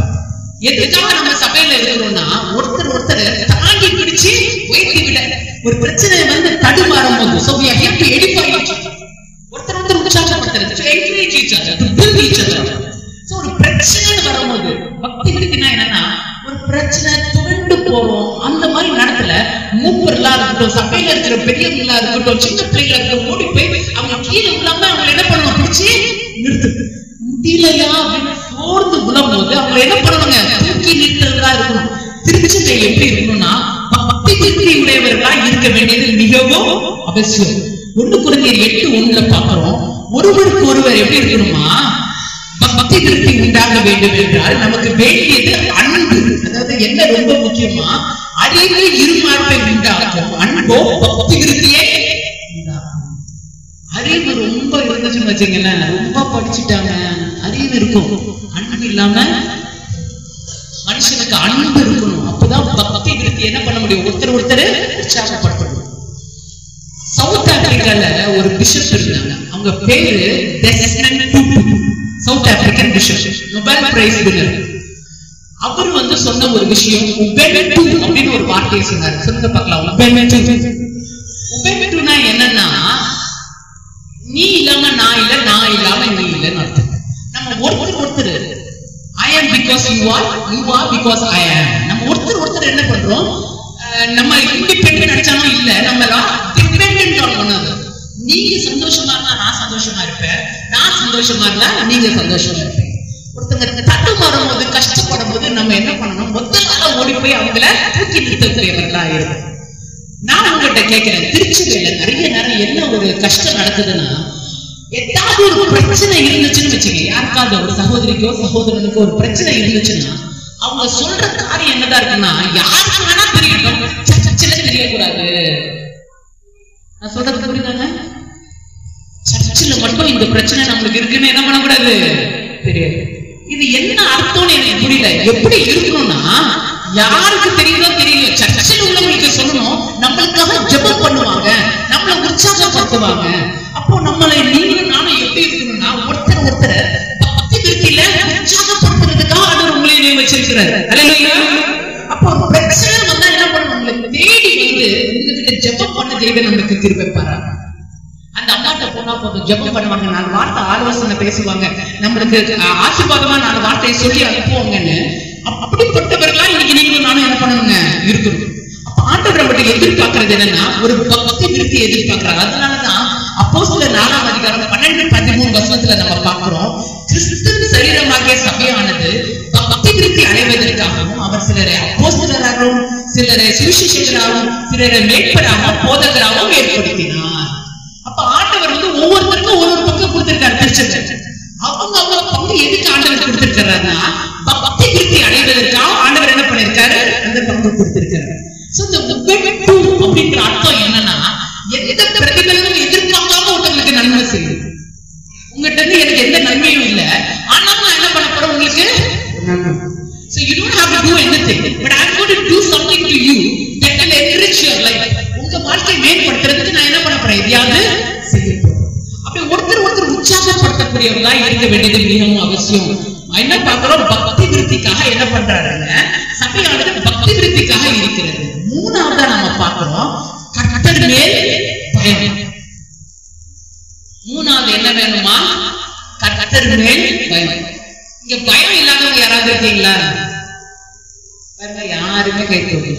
எதுக்காக நம்ம சபையில இருக்கிறோம்னா ஒருத்தர் தாண்டி பிடிச்சு வைத்து விட ஒரு பிரச்சனை வந்து தடுமாறும் போது so we are here to edify each other. ஒருத்தர் உற்சாகப்படுத்துறது, to encourage each other, to build each other. so ஒரு பிரச்சனை வரும்போது பக்தி விருத்தினா என்னன்னா ஒரு பிரச்சனை துவண்டு போறோம் அந்த மாதிரி நடத்துல மூப்பர்களா இருக்கட்டும், சபையில இருக்கிற பெரியவங்களா இருக்கட்டும், சின்ன பிள்ளைகளா இருக்கட்டும், ஓடி போய் அவங்க கீழே விழாம அவங்க என்ன பண்ணணும், பிடிச்சு நிறுத்து. முடியலையா அப்படின்னு சோர்ந்து விழும் போது அவங்க என்ன பண்ணுவாங்க, தூக்கி நிறுத்துறதா இருக்கணும். திருச்சபை எப்படி இருக்கணும்னா பக்தி விருத்தி உடையவர்களா இருக்க வேண்டியது மிகவும் அவசியம். 1 கொரிந்தியர் 8:1 பார்க்கிறோம், ஒருவருக்கு ஒருவர் எப்படி இருக்கணுமா பக்தி விருத்தி உண்டாக வேண்டும் என்றால் நமக்கு வேண்டியது அன்பு. அதாவது என்ன ரொம்ப முக்கியமா, அறிவு இருமாப்பை உண்டாக்கும், அன்போ பக்தி விருத்தியை உண்டாக்கும். அறிவு ரொம்ப இருந்துச்சுன்னு வச்சுங்களேன், ரொம்ப படிச்சுட்டாங்க, அறிவு இருக்கும், அன்பு இல்லாம மனுஷனுக்கு அன்பு இருக்கணும். அப்பதான் பக்தி விருத்தி என்ன பண்ண முடியும், ஒருத்தர் உற்சாகப்படுத்தணும். சவுத் ஆப்பிரிக்கால ஒரு பிஷப் இருந்தாங்க, அவங்க பேரு Desmond Tutu. South African bishop, Nobel prize winner. அவர் வந்து சொன்ன ஒரு விஷயம் உபென்டு அப்படின்னு ஒரு வார்த்தையை சொன்னார். சொல்லுங்க பார்க்கலாம். உபென்டுனா என்னன்னா நீ இல்லாம நான் இல்ல, நான் இல்லாம நீ இல்லன்னு அர்த்தம். நம்ம ஒருத்தர் I am because you are because I am. நம்ம ஒருத்தர் என்ன பண்றோம், நம்ம இண்டிபெண்டன்ட் நினைச்சாலும் இல்ல, நம்ம டிபெண்டன்ட் ஆன் ஒன் அதர். நீங்க சந்தோஷமா இருந்தா நான் சந்தோஷமா இருப்பேன், நான் சந்தோஷமா இருந்தா நீங்க சந்தோஷமா இருப்பீங்க. ஒருத்தங்க தட்டு மாறும்போது கஷ்டப்படும் போது நம்ம என்ன பண்ணணும், முதல்ல ஓடி போய் அவங்கள தூக்கி நிறுத்தக்கூடியவர்களா இருக்கும். நான் உங்ககிட்ட கேட்கிறேன், திருச்சியில நிறைய நேரம் என்ன ஒரு கஷ்டம் நடக்குதுன்னா, ஏதாவது ஒரு பிரச்சனை இருந்துச்சுன்னு வச்சுங்க, யாருக்காவது ஒரு சகோதரிக்கோ சகோதரனுக்கோ ஒரு பிரச்சனை இருந்துச்சுன்னா அவங்க சொல்ற காரியம் என்னதான் இருக்குன்னா, யாருக்கு வேணா தெரியட்டும், சர்ச்சில் தெரியக்கூடாது. நான் சொல்றது புரியுதாங்க? சர்ச்சில் மட்டும் இந்த பிரச்சனை நம்மளுக்கு இருக்குன்னு என்ன பண்ணக்கூடாது, தெரியாது. இது என்ன அர்த்தம்னு எனக்கு புரியல. எப்படி இருக்கணும்னா, யாருக்கு தெரியுதோ தெரியல, சர்ச்சில் உள்ளவங்களுக்கு சொல்லணும், நம்மளுக்காக ஜெபம் பண்ணுவாங்க, நம்மளை உற்சாகப்படுத்துவாங்க. அப்போ நம்மளை நீங்களும் நானும் எப்படி இருக்கணும்னா, ஒருத்தர் பக்தி விருத்தியில உற்சாகப்படுத்துறதுக்காக ஆண்டவர் உங்களையும் நியமிச்சிருக்கிறார். அல்லேலூயா. அப்போ ஒரு பிரச்சனை வந்தா என்ன பண்ணணும், நம்மளை தேடி வந்து உங்ககிட்ட ஜெபம் பண்ண தேவன் நம்மளுக்கு கிருபை பாராட்டுவார். அந்த அம்மாட்ட போனா போதும் ஜெபம் பண்ணுவாங்க, 4 வார்த்தை ஆலோசனை பேசுவாங்க, நம்மளுக்கு ஆசீர்வாதமா 4 வார்த்தையை சொல்லி அனுப்புவாங்கன்னு. அப்படிப்பட்டவர்களா இன்னைக்கு நீங்களும் நானும் என்ன பண்ணணுங்க இருக்கணும். அப்ப ஆண்டவர் நம்மகிட்ட எதிர்பார்க்கறது என்னன்னா ஒரு பக்தி விருத்தி எதிர்பார்க்கிறார். அதனாலதான் அப்போஸ்தலர் 4ஆம் அதிகாரம் 12-13 நம்ம பார்க்கிறோம். கிறிஸ்துவின் சரீரமாகிய சபையானது பக்தி விருத்தி அடைவதற்காகவும் அவர் சிலரை அப்போஸ்தலராகவும் சிலரை சுவிசேஷகராகவும் சிலரை மேய்ப்பராகவும் போதகராகவும் ஏற்படுத்தினார். அப்ப ஆண்டவர் ஒவ்வொருத்தருக்கும் ஒரு பக்கம் கொடுத்திருக்காரு. திருச்சபை அவங்க பங்கு எதுக்கு ஆண்டவர் கொடுத்திருக்கிறாருன்னா பக்தி விருத்தி அடைவதற்காக ஆண்டவர் என்ன பண்ணிருக்காரு, அந்த பங்கு கொடுத்திருக்காரு. அப்படின்ற அர்த்தம் என்னன்னா எந்த பிரதிபலனும் எதிர்பார்க்காம உங்களுக்கு நன்மை செய்யும். உங்ககிட்ட இருந்து எனக்கு எந்த நன்மையும் இல்லை, ஆனாலும் நான் என்ன பண்ண போறேன் உங்களுக்கு நன்மை. So you don't have to do anything, but I'm going to do something to you that will enrich your life. உங்க வாழ்க்கையை மேம்படுத்துறதுக்கு நான் என்ன பண்ண போறேன், எதையாவது செய்ய போறேன். அப்படி ஒருத்தர் உற்சாகப்படுத்தக்கூடியவங்களா இருக்க வேண்டியது மிகவும் அவசியம். என்ன பார்க்கிறோம், பக்தி விருத்திக்காக என்ன பண்றாருங்க, சபையானது பக்தி விருத்திக்காக இருக்கிறது. மூணாவதா நம்ம பார்க்கிறோம் கர்த்தர் மேல் பயம். மூணாவது என்ன வேணுமா, கர்த்தர் மேல் பயம். இங்க பயம் இல்லாதவங்க யாராவது இருக்கீங்களா? பாருங்க, யாருமே கை தூக்கல.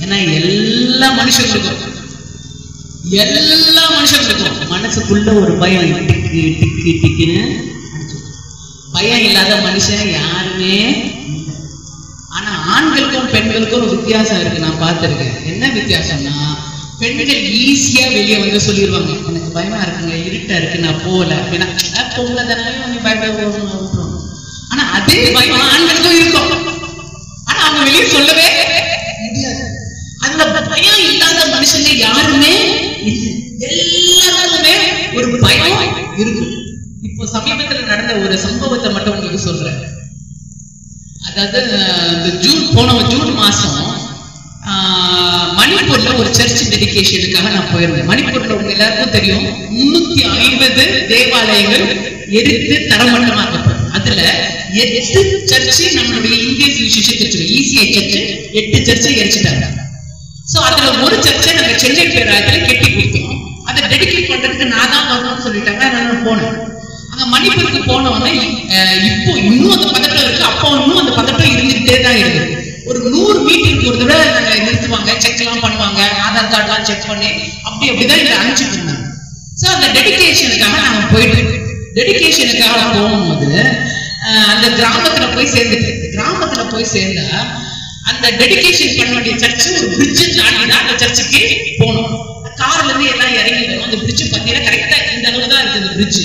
ஏன்னா எல்லா மனுஷங்களுக்கும் மனசுக்குள்ள ஒரு பயம் டிக்கு டிக்கு டிக்குன்னு. பயம் இல்லாத மனுஷன் யாருமே. ஆனா ஆண்களுக்கும் பெண்களுக்கும் ஒரு வித்தியாசம் இருக்கு, நான் பார்த்திருக்கேன். என்ன வித்தியாசம்னா, பெண்கள் ஈஸியா வெளியே வந்து சொல்லிடுவாங்க, எனக்கு பயமா இருக்குங்க, இருட்டா இருக்கு, நான் போகல அப்படின்னா பொங்கல தானே பயப்பட. ஆனா அதே பயம் ஆண்களுக்கும் இருக்கும், ஆனா அவங்க வெளியே சொல்லவே முடியாது. அந்த பயம் இல்லாத மனுஷங்க யாருமே இல்லை. எல்லாருக்குமே ஒரு பயம் இருக்கு. இப்போ சமீபத்தில் நடந்த ஒரு சம்பவத்தை மட்டும் உங்களுக்கு சொல்றேன். அதாவது இந்த ஜூன் மாசம் மணிப்பூர்ல ஒரு சர்ச் டெடிகேஷனுக்காக நான் போயிருந்தேன். மணிப்பூர்ல உங்க எல்லாருக்கும் தெரியும் 350 தேவாலயங்கள் எரித்து தரமட்டமாக்கப்படும். அதுல 8 சர்ச்சு நம்மளுடைய இந்திய சுவிசேஷ சர்ச் ECI சர்ச் 8 சர்ச்சை எரிச்சிட்டாங்க. சோ அதுல ஒரு சர்ச்சை நாங்க சென்னை பேராயத்துல கெட்டி கொடுத்தோம். அதை டெடிகேட் பண்றதுக்கு நான் தான் வரணும்னு சொல்லிட்டாங்க. நான் போனேன். அங்க மணிப்பூருக்கு போனவொடனே இப்போ இன்னும் அந்த பதட்டம் இருக்கு, அப்போ இன்னும் அந்த பதட்டம் இருந்துகிட்டே தான் இருக்கு. ஒரு 100 மீட்டருக்கு ஒரு தடவை நிறுத்துவாங்க, செக் எல்லாம் பண்ணுவாங்க, ஆதார் கார்டு எல்லாம் செக் பண்ணி அப்படிதான் இதை அனுப்பிச்சுட்டு இருந்தாங்க. சோ அந்த டெடிகேஷனுக்காக நாங்க போயிட்டு டெடிகேஷனுக்காக போகும்போது அந்த கிராமத்துல போய் சேர்ந்தா அந்த டெடிகேஷன் பண்ண வேண்டிய சர்ச்சு ஒரு பிரிட்ஜ் தாண்டி தான் அந்த சர்ச்சுக்கு போகணும். கார்ல இருந்து எல்லாம் இறங்கி வரும். அந்த பிரிட்ஜ் பார்த்தீங்கன்னா கரெக்டா இந்த அளவு தான் இருக்கு. அந்த பிரிட்ஜ்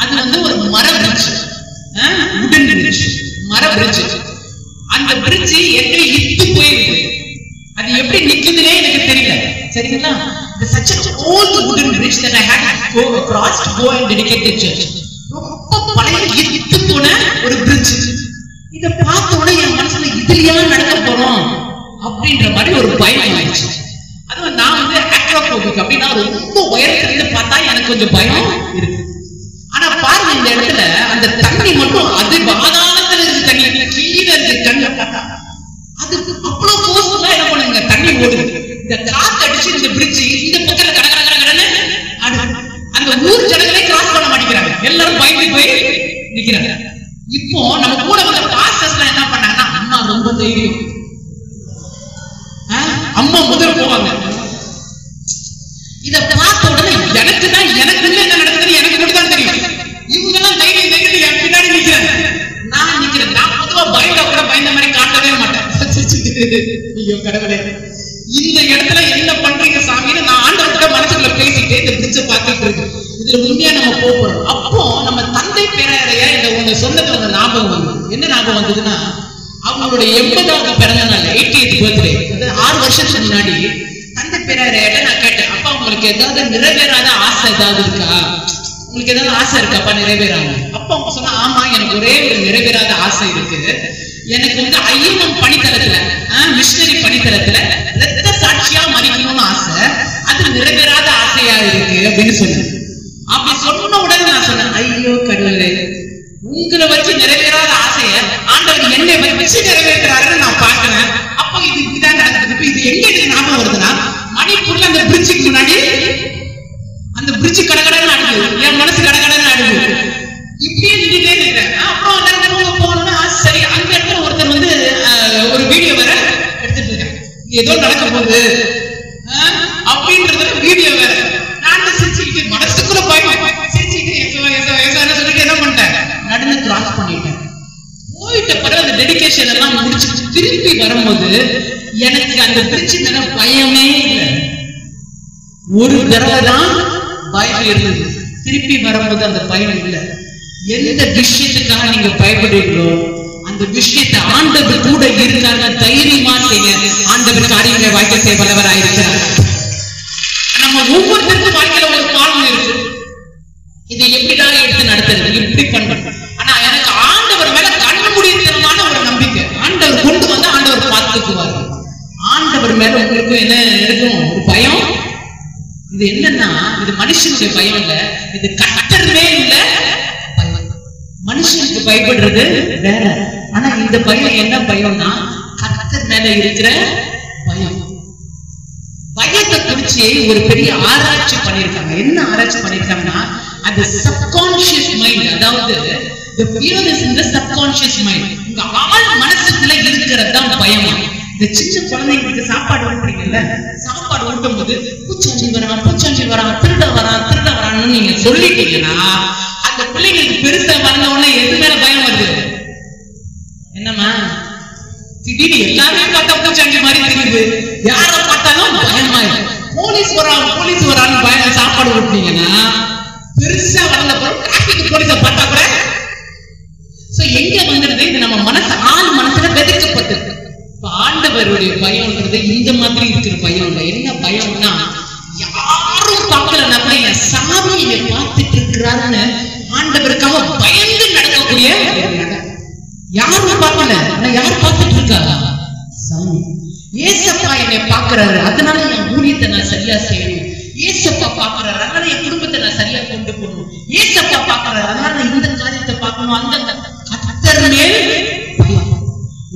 அது ஒரு மர பிரிட்ஜ், உடன் பிரிட்ஜ், மர பிரிட்ஜ். அந்த பிரிட்ஜ் எப்படி இட்டு போயிருக்கு, அது எப்படி நிக்குதுன்னே எனக்கு தெரியல. சரிங்களா? such an old wooden bridge that I had to go across to go and dedicate the church. ரொம்ப பழைய இட்டு போன ஒரு பிரிட்ஜ். இதை பார்த்த உடனே என் மனசுல இதுலயா நடக்க போறோம் அப்படின்ற மாதிரி ஒரு பயம் ஆயிடுச்சு. அதுவும் நான் ஆக்ரோபோபிக் அப்படின்னா ரொம்ப உயரத்திலிருந்து பார்த்தா எனக்கு கொஞ்சம் பயம் இருக்கு. ஆனா பாருங்க, இந்த இடத்துல அந்த தண்ணி மட்டும் அது பாதாளத்துல இருக்கு, தண்ணி கீழே இருக்கு. தண்ணி பார்த்தா அது அவ்வளவு போர்ஸ்ஃபுல்லா என்ன பண்ணுங்க, தண்ணி ஓடுது. இந்த காத்து அடிச்சு இந்த பிரிட்ஜ் இந்த பக்கத்துல கடற்கரை அந்த ஊர் ஜனங்களே கிராஸ் பண்ண மாட்டேங்கிறாங்க. எல்லாரும் பயந்து போய் நிக்கிறாங்க. இப்போ நம்ம கூட வந்த பாஸ்டர்ஸ் எல்லாம் என்ன பண்ணாங்கன்னா, அம்மா ரொம்ப தைரியம், அம்மா முதல் போவாங்க. இத பார்த்த உடனே எனக்குள்ள என்ன நடக்குதுன்னு எனக்கு மட்டும் தான் தெரியும். இவங்க எல்லாம் தைரியம் என் பின்னாடி நிக்கிறேன், நான் நிக்கிறேன். நான் பொதுவா பயந்த மாதிரி காட்டவே மாட்டேன். ஐயோ கடவுளே, இந்த இடத்துல என்ன பண்றீங்க சாமின்னு நான் ஆண்டவர்கிட்ட மனசுக்குள்ள பேசிட்டு இந்த பிரிட்ஜை பார்த்துட்டு இருக்கு. இதுல உண்மையா நம்ம போறோம். அப்போ நம்ம தந்தை பேரைய இந்த ஒண்ணு சொன்னது அந்த ஞாபகம் வந்தது. என்ன ஞாபகம் வந்ததுன்னா, அவங்களுடைய 80வது பிறந்த நாள், 80th பர்த்டே, 6 வருஷத்துக்கு முன்னாடி தந்தை பேரையிட்ட நான் கேட்டேன், அப்பா உங்களுக்கு ஏதாவது நிறைவேறாத ஆசை ஏதாவது இருக்கா, உங்களுக்கு ஏதாவது ஆசை இருக்காப்பா நிறைவேறாங்க? அப்பா அவங்க சொன்னா, ஆமா எனக்கு ஒரே ஒரு நிறைவேறாத ஆசை இருக்கு. எனக்கு IMM பணித்தளத்துல மிஷனரி பணித்தளத்துல ரத்த சாட்சியா மறிக்கணும்னு ஆசை, அது நிறைவேறாத ஆசையா இருக்கு அப்படின்னு சொன்னேன். அப்படி சொன்ன உடனே நான் சொன்னேன், ஐயோ கடவுளே, உங்களை வச்சு நிறைவேறாத ஆசைய ஆண்டவர் என்னை வச்சு நிறைவேற்றாருன்னு நான் பாக்குறேன். அப்போ இது இப்படிதான் நடக்குது. இது எங்க எனக்கு ஞாபகம் வருதுன்னா, மணிப்பூர்ல அந்த பிரிட்ஜுக்கு முன்னாடி அந்த பிரிட்ஜ் கடகடன்னு ஆடுது, என் மனசு கடகடன்னு ஆடுது. இப்படியே நின்றுட்டே இருக்கிறேன். அப்புறம் போனோம்னா சரி, அங்க ஏதோ நடக்க போகுது அப்படின்றதுல வீடியோ வேற. நான் சிரிச்சுக்கிட்டு மனசுக்குள்ள பயம் சிரிச்சுக்கிட்டு சொல்லிட்டு என்ன பண்ணிட்டேன், நடுன்னு கிராஸ் பண்ணிட்டேன். போயிட்ட பிறகு அந்த டெடிகேஷன் எல்லாம் முடிச்சு திருப்பி வரும்போது எனக்கு அந்த பிரிட்ஜ் மேல பயமே இல்லை. ஒரு தடவை தான் பயம் இருந்தது, திருப்பி வரும்போது அந்த பயம் இல்லை. எந்த விஷயத்துக்காக நீங்க பயப்படுறீங்களோ அந்த விஷயத்தை ஆண்டவர் கூட இருக்காங்க, தைரியமா செய்ய. ஆண்டவர் காரியங்களை வாழ்க்கை செய்ய வல்லவராயிருக்கிறார். நம்ம ஒவ்வொருத்தருக்கும் வாழ்க்கையில ஒரு காலம் இருக்கு, இதை எப்படிதான் எடுத்து நடத்துறது, இப்படி பண்றது. ஆனா எனக்கு ஆண்டவர் மேல கண்ண முடியத்தனமான ஒரு நம்பிக்கை. ஆண்டவர் கொண்டு வந்து ஆண்டவர் பார்த்துக்குவார். ஆண்டவர் மேல உங்களுக்கு என்ன இருக்கும், ஒரு பயம். இது என்னன்னா, இது மனுஷனுடைய பயம் இல்ல, இது கர்த்தர் மேல் இல்ல பயம். மனுஷனுக்கு பயப்படுறது வேற, ஆனா இந்த பயம் என்ன பயம்னா கர்த்தர் மேல இருக்கிற பயம். பயத்தை குறிச்சு ஒரு பெரிய ஆராய்ச்சி பண்ணிருக்காங்க. என்ன ஆராய்ச்சி பண்ணிருக்காங்கன்னா, அது சப்கான்ஷியஸ் மைண்ட், அதாவது the fear is in the subconscious mind. உங்க ஆள் மனசுக்குள்ள இருக்கிறதுதான் பயம். இந்த சின்ன குழந்தைங்களுக்கு சாப்பாடு ஊட்டுறீங்கல்ல, சாப்பாடு ஊட்டும் போது பூச்சாண்டி வரான் திருட வரான்னு நீங்க சொல்லிட்டீங்கன்னா அந்த பிள்ளைங்களுக்கு பெருசா வந்த உடனே எது மேல பயம் வருது? என்னம்மா திடீர்னு எல்லாமே பார்த்தா பூச்சாண்டி மாதிரி தெரியுது, யார பார்த்தாலும் பயமாயிடும். போலீஸ் வரான்னு பயம் சாப்பாடு ஊட்டினீங்கன்னா பெருசா வளர்ந்த பிறகு போலீஸை பார்த்தா கூட எங்க வந்துடுது? இது நம்ம மனசு, ஆள் மனசுல வெதுக்கப்பட்டது. ஆண்டவருடைய பயம்ன்றது இந்த மாதிரி இருக்கிற பயம் இல்ல. என்ன பயம்னா, யாரும் பார்க்கலன்னா கூட என் சாமி என்னை பார்த்துட்டு இருக்கிறாருன்னு ஆண்டவருக்காக பயந்து நடக்கக்கூடிய. யாரும் பார்க்கல, ஆனா யார் பார்த்துட்டு இருக்காங்க? சாமி. ஏசப்பா என்னை பார்க்கிறாரு, அதனால என் ஊழியத்தை நான் சரியா செய்யணும். ஏசப்பா பார்க்கிறாரு, அதனால என் குடும்பத்தை நான் சரியா கொண்டு போகணும். ஏசப்பா பார்க்கிறாரு, அதனால இந்த காரியத்தை பார்க்கணும். அந்த கர்த்தர் மேல் பயம்.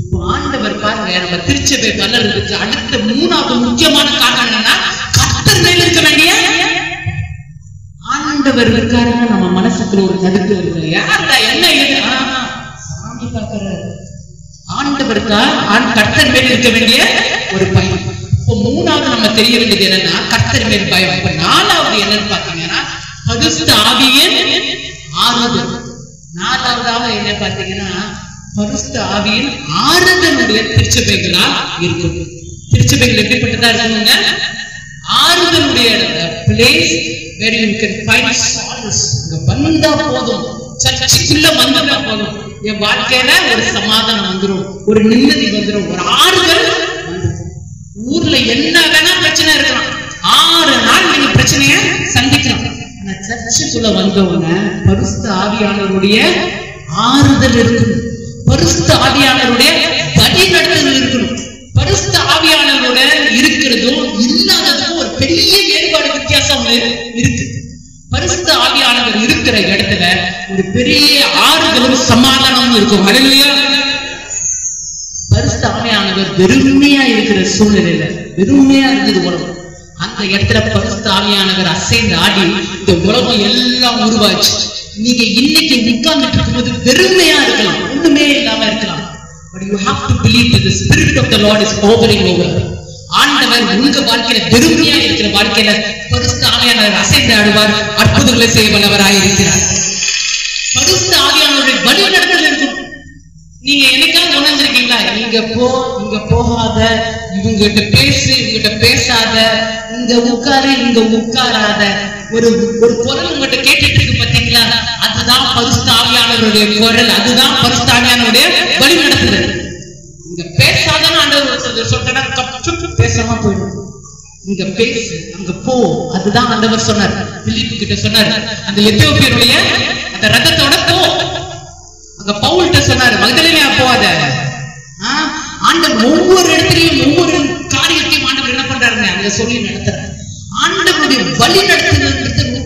இப்போ ஆண்டவர் பாருங்க, நம்ம திருச்சபை வளர்றதுக்கு அடுத்த மூணாவது முக்கியமான காரணம் என்னன்னா, கர்த்தர் மேல் இருக்க வேண்டிய ஆண்டவர் இருக்காருன்னா நம்ம மனசுக்குள்ள ஒரு நடுக்கு இருக்கு. யாருடா என்ன சாமி பார்க்கிறாரு, ஆண்டவருக்கா கர்த்தர் மேல் இருக்க வேண்டிய ஒரு பயம். இப்போ மூணாவது நம்ம தெரிய வேண்டியது என்னன்னா, கர்த்தர் மேல் பயம். இப்ப நாலாவது என்னன்னு பாத்தீங்கன்னா, பரிசுத்த ஆவியின் ஆறுதல். நாலாவதாக என்ன பாத்தீங்கன்னா, பரிசுத்த ஆவியின் ஆறுதலுடைய திருச்சபைகளா இருக்கும். திருச்சபைகள் எப்படிப்பட்டதா இருக்குங்க? ஆறுதலுடைய place where you can find solace. இங்க வந்தா போதும், சர்ச்சுக்குள்ள வந்தா போதும், என் வாழ்க்கையில ஒரு சமாதானம் வந்துடும், ஒரு நிம்மதி வந்துடும், ஒரு ஆறுதல் வந்துடும். ஊர்ல என்ன வேணா பிரச்சனை இருக்கலாம், 6 நாள் நீங்க பிரச்சனைய சந்திக்கலாம். ஆனா சர்ச்சுக்குள்ள வந்தவங்க பரிசுத்த ஆவியானவருடைய ஆறுதல் இருக்கணும், பரிசுத்த ஆவியானவருடைய வழி நடத்துதல் இருக்கணும். பரிசுத்த ஆவியானவரோட இருக்கிறதும் இல்லாததுக்கும் ஒரு பெரிய வேறுபாடு, வித்தியாசம் இருக்கு. பரிசுத்த ஆவியானவர் இருக்கிற இடத்துல ஒரு பெரிய ஆறுதலும் சமாதானமும் இருக்கும். ஹல்லேலூயா. பரிசுத்த ஆவியானவர் வெறுமையா இருக்கிற சூழ்நிலையில, வெறுமையா இருக்குது உலகம், அந்த இடத்துல பரிசுத்த ஆவியானவர் அசைந்து ஆடி இந்த உலகம் எல்லாம் உருவாச்சு. நீங்க இன்னைக்கு உட்கார்ந்துட்டு இருக்கும்போது வெறுமையா இருக்கலாம், ஒண்ணுமே இல்லாம இருக்கலாம். But you have to believe that the spirit of the Lord is hovering over. ஆண்டவர் உங்க வாழ்க்கையில வெறுமையா இருக்கிற வாழ்க்கையில பரிசுத்த ஆவியானவர் அசைந்து ஆடுவார், அற்புதங்களை செய்ய வல்லவராய் இருக்கிறார். பரிசுத்த ஆவியானவருடைய வழி நடத்தல் இருக்கும். நீங்க என்னைக்காவது உணர்ந்திருக்கீங்களா? இங்க போகாத, இவங்கிட்ட பேசு, இவங்கிட்ட பேசாத, இங்க உட்காரு, இங்க உட்காராத, ஒரு குரல் உங்ககிட்ட கேட்டுட்டு இருக்கு பாத்தீங்களா? அதுதான் பரிசுத்த ஆவியானவருடைய குரல், அதுதான் பரிசுத்த ஆவியானவருடைய வழி நடத்துதல். இங்க பேசாதன்னு ஆண்டவர் சொல்றா, பேசாம போயிடும். இங்க பேசு, அங்க போ, அதுதான் ஆண்டவர் சொன்னார். பிலிப்பு கிட்ட சொன்னார், அந்த எத்தியோப்பியருடைய அந்த ரதத்தோட போ. அங்க பவுல்கிட்ட சொன்னாரு, மகதலேனா போகாத. ஆண்டவர் ஒவ்வொரு இடத்துலயும் ஒவ்வொரு காரியத்தையும் ஆண்டவர் என்ன பண்றாருங்க அங்க சொல்லி நடத்துறாரு. ஆண்டவருடைய வழி நடத்துறது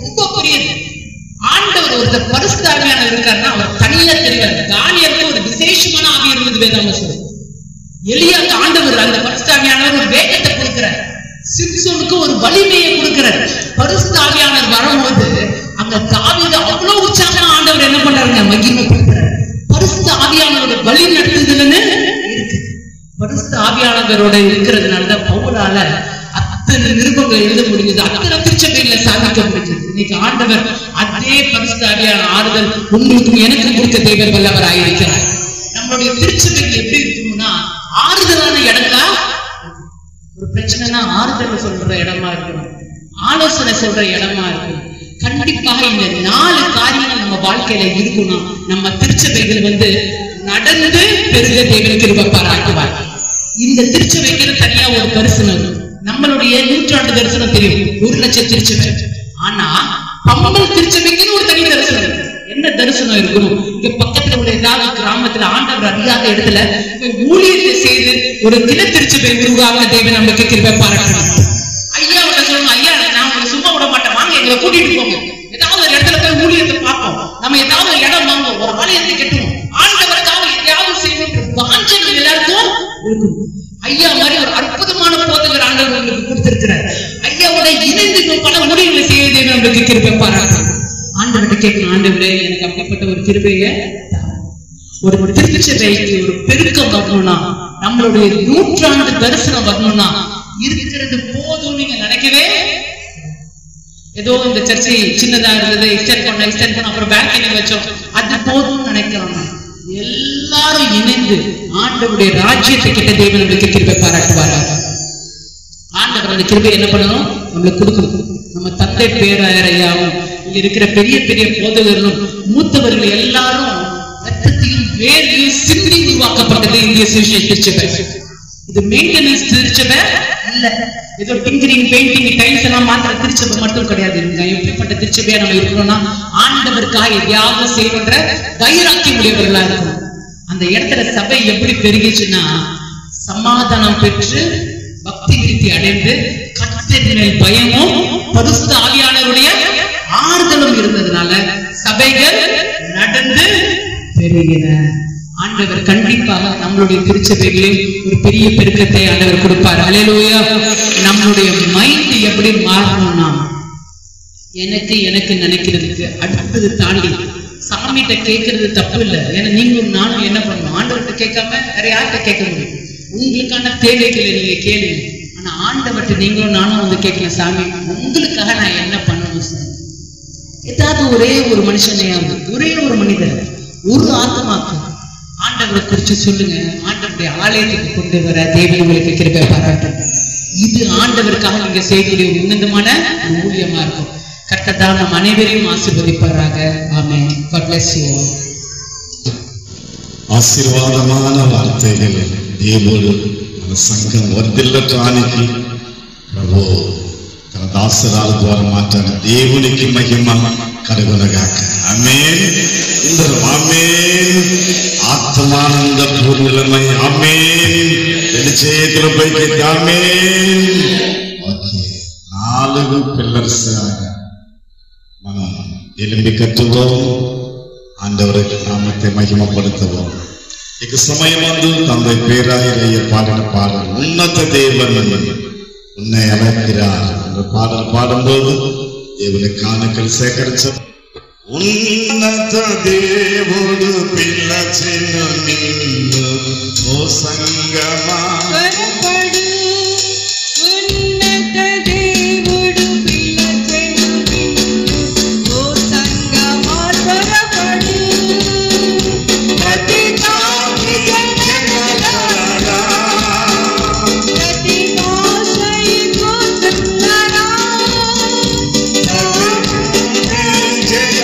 ரொம்ப பெரியது. ஆண்டவர் ஒருத்தர் பரிசுத்த ஆவியானவர் இருக்காருன்னா அவர் தனியா தெரியாது. தானியேலுக்கு ஒரு விசேஷமான ஆவி இருந்தது வேதாகமம் சொல்லுது. எலியாக்கு ஆண்டவர் அந்த பரிசுத்த ஆவியானவர் ஒரு வேகத்தை கொடுக்கிறார், சிம்சோனுக்கு ஒரு வலிமையை கொடுக்கிறார். பரிசுத்த ஆவியானவர் வரும்போது அங்க தாவீது அவ்வளவு உற்சாகமா ஆண்டவர் என்ன பண்றாருங்க மகிமைப்படுத்துறாரு. பரிசுத்த ஆவியானவருடைய வழி நடத்துதல்னு இருக்கு. பரிசுத்த ஆவியானவரோட இருக்கிறதுனாலதான் பவுலால அத்தனை நிருபங்கள் எழுத முடிஞ்சது, அத்தனை திருச்சபைகளை சாதிக்க முடிஞ்சது. இன்னைக்கு ஆண்டவர் அதே பரிசுத்த ஆவியான ஆறுதல் உங்களுக்கும் எனக்கும் கொடுக்க தேவன் வல்லவர் ஆயிருக்கிறார். நம்மளுடைய திருச்சபைகள் எப்படி இருக்கும்னா ஆறுதலான இடங்களா, ஒரு பிரச்சனைனா ஆறுதல் சொல்ற இடமா இருக்கணும், ஆலோசனை சொல்ற இடமா இருக்கணும். கண்டிப்பாக இந்த 4 காரியங்கள் நம்ம வாழ்க்கையில இருக்கணும். நம்ம திருச்சபைகள் நடந்து பெருக தேவன் கிருபை பாராட்டுவார். இந்த திருச்சபைக்கு தனியா ஒரு தரிசனம், நம்மளுடைய 100 தரிசனம் தெரியும், 1,00,000 திருச்சபை. ஆனா பம்பல் திருச்சபைக்கு ஒரு தனி தரிசனம் இருக்கு. என்ன தரிசனம் இருக்கணும்? இங்க பக்கத்துல உள்ள ஏதாவது கிராமத்துல ஆண்டவர் அறியாத இடத்துல ஊழியத்தை செய்து ஒரு தின திருச்சபை உருவாக்க தேவன் நமக்கு கிருபை பாராட்டணும். ஐயா சொல்லணும், ஐயா நான் உங்களை சும்மா விட மாட்டேன், வாங்க எங்களை கூட்டிட்டு போங்க, ஏதாவது ஒரு இடத்துல போய் ஊழியத்தை பார்ப்போம், நம்ம ஏதாவது ஒரு இடம் வாங்குவோம், ஒரு ஆலயத்தை கட்டுவோம், ஆண்டவருக்காக எதையாவது செய்வோம் வாஞ்சல் எல்லாருக்கும் இருக்கும். ஐயா மாதிரி ஒரு அற்புதமான போதகர் ஆண்டவர் உங்களுக்கு கொடுத்திருக்கிறார். ஐயாவோட இணைந்து பல ஊழியர்களை செய்ய தேவன் நம்மளுக்கு கிருபை பாராட்டணும். ஆண்டவர்கிட்ட கேட்கணும், ஆண்டவரே எனக்கு அப்படிப்பட்ட ஒரு கிருபையை, ஒரு திருச்சபைக்கு ஒரு பெருக்கம் வரணும்னா, நம்மளுடைய 100 தரிசனம் வரணும்னா இருக்கிறது போதும் நீங்க நினைக்கவே. ஏதோ இந்த சர்ச்சை சின்னதா இருந்தது, எக்ஸ்டெண்ட் பண்ண அப்புறம் பேல்கனி வச்சோம், அது போதும் நினைக்கிறாங்க. எல்லாரும் இணைந்து ஆண்டவருடைய ராஜ்யத்தை கிட்ட தேவன் நம்மளுக்கு கிருபை பாராட்டுவாராக. ஆண்டவர் அந்த கிருபை என்ன பண்ணணும், நம்மளுக்கு கொடுக்கணும். நம்ம தந்தை பேராயரையாவும் இங்க இருக்கிற பெரிய பெரிய போதகர்களும் மூத்தவர்கள் எல்லாரும் ரத்தத்தையும் வேலையும் சிந்தி உருவாக்கப்பட்டது இந்திய சுவிசேஷ திருச்சபை. இது மெயின்டெனன்ஸ் திருச்சபை இல்ல, ஏதோ டிங்கரிங் பெயிண்டிங் டைல்ஸ் எல்லாம் மாத்திர திருச்சபை மட்டும் கிடையாது. எப்படிப்பட்ட திருச்சபையா நம்ம இருக்கணும்னா ஆண்டவருக்காக எதையாவது செய்கின்ற வைராக்கியம் உடையவர்களா இருக்கணும். அந்த இடத்துல சபை எப்படி பெருகிச்சுன்னா சமாதானம் பெற்று பக்தி விருத்தி அடைந்து கர்த்தரின் மேல் பயமும் பரிசுத்த ஆவியானவருடைய ஆறுதலும் இருந்ததுனால சபைகள் நடந்து பெருகின. ஆண்டவர் கண்டிப்பாக நம்மளுடைய திருச்சபைகளில் ஒரு பெரிய பெருக்கத்தை ஆண்டவர் கொடுப்பார். அல்லேலூயா. நம்மளுடைய மைண்ட் எப்படி மாறணும்னா எனக்கு நினைக்கிறதுக்கு அடுத்தது தாண்டி சாமிகிட்ட கேட்கறது தப்பு இல்லை. ஏன்னா நீங்களும் நானும் என்ன பண்ணணும், ஆண்டவர்கிட்ட கேட்காம வேற யார்கிட்ட கேட்க முடியும்? உங்களுக்கான தேவைகளை நீங்க கேளுங்க. ஆனா ஆண்டவர்கிட்ட நீங்களும் நானும் கேட்கலாம், சாமி உங்களுக்காக நான் என்ன பண்ணணும் சார்? ஏதாவது ஒரே ஒரு மனுஷனையாவது, ஒரே ஒரு மனிதர், ஒரு ஆத்மாக்கு ஆண்டவரை குறிச்சு சொல்லுங்க. ஆண்டவருடைய ஆலயத்துக்கு கொண்டு வர தேவன் உங்களுக்கு கிருபை பாராட்டும். இது ஆண்டவருக்காக நீங்க செய்யக்கூடிய உன்னதமான ஊழியமா இருக்கும். கர்த்தர் நம் அனைவரையும் ஆசீர்வதிப்பாராக. ஆமென். God bless you all. ఆశీర్వాదமான వార్తలు దేవుడు మన సంఘం వర్ధిల్లటానికి ప్రభు తన దాసరాల ద్వారా మాట్లాడిన దేవునికి మహిమ కలుగునగాక. ఆమేన్. అందరూ ఆమేన్. ఆత్మానంద పూర్ణులమై ఆమేన్. రెండు చేతుల పైకి ఆమేన్. ఓకే, 4 పిల్లర్స్ మనం எலும்பி கட்டுவோம், ஆண்டவருக்கு நாமத்தை மகிமைப்படுத்துவோம். இக்கு சமயம் தந்தை பேராயரைய பாடின பாடல் உன்னத தேவன் உன்னை அழைக்கிறார் என்ற பாடல் பாடும்போது தேவனை காணுக்கள் சேகரிச்ச ఉన్నత దేవుడు పిలచెను నిన్ను ఓ సంగమా త్వరపడు. ఉన్నత దేవుడు పిలచెను నిన్ను ఓ సంగమా త్వరపడు. ప్రతి జాతి జనలారా ప్రతి భాషకు సుందరా జయ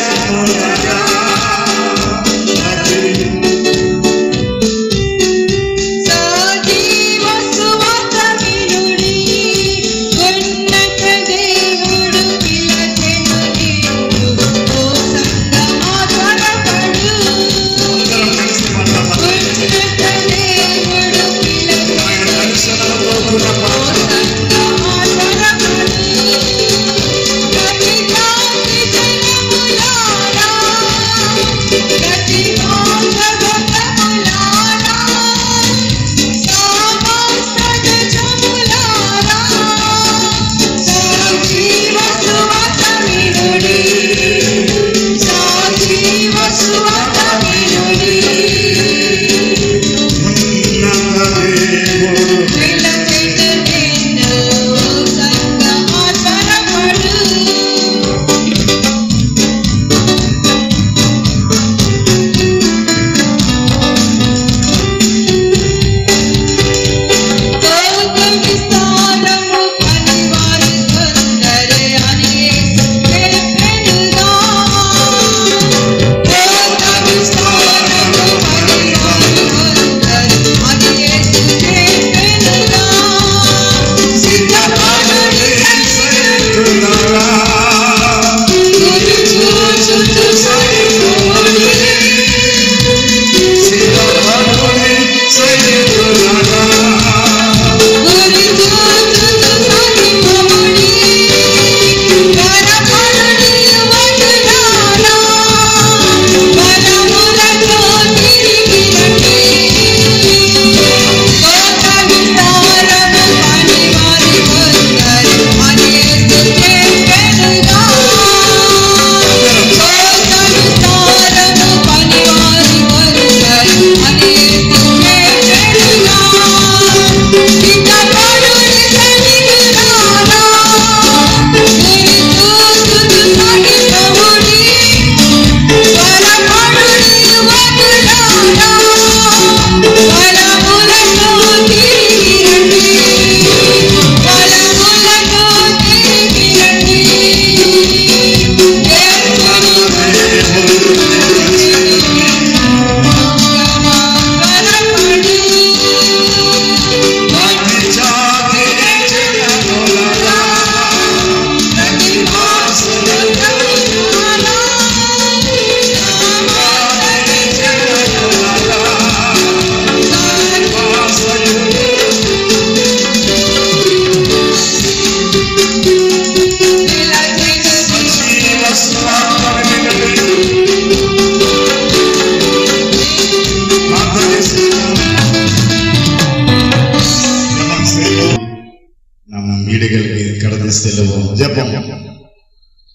వీడిగలిగి కడది సెలవు జపం.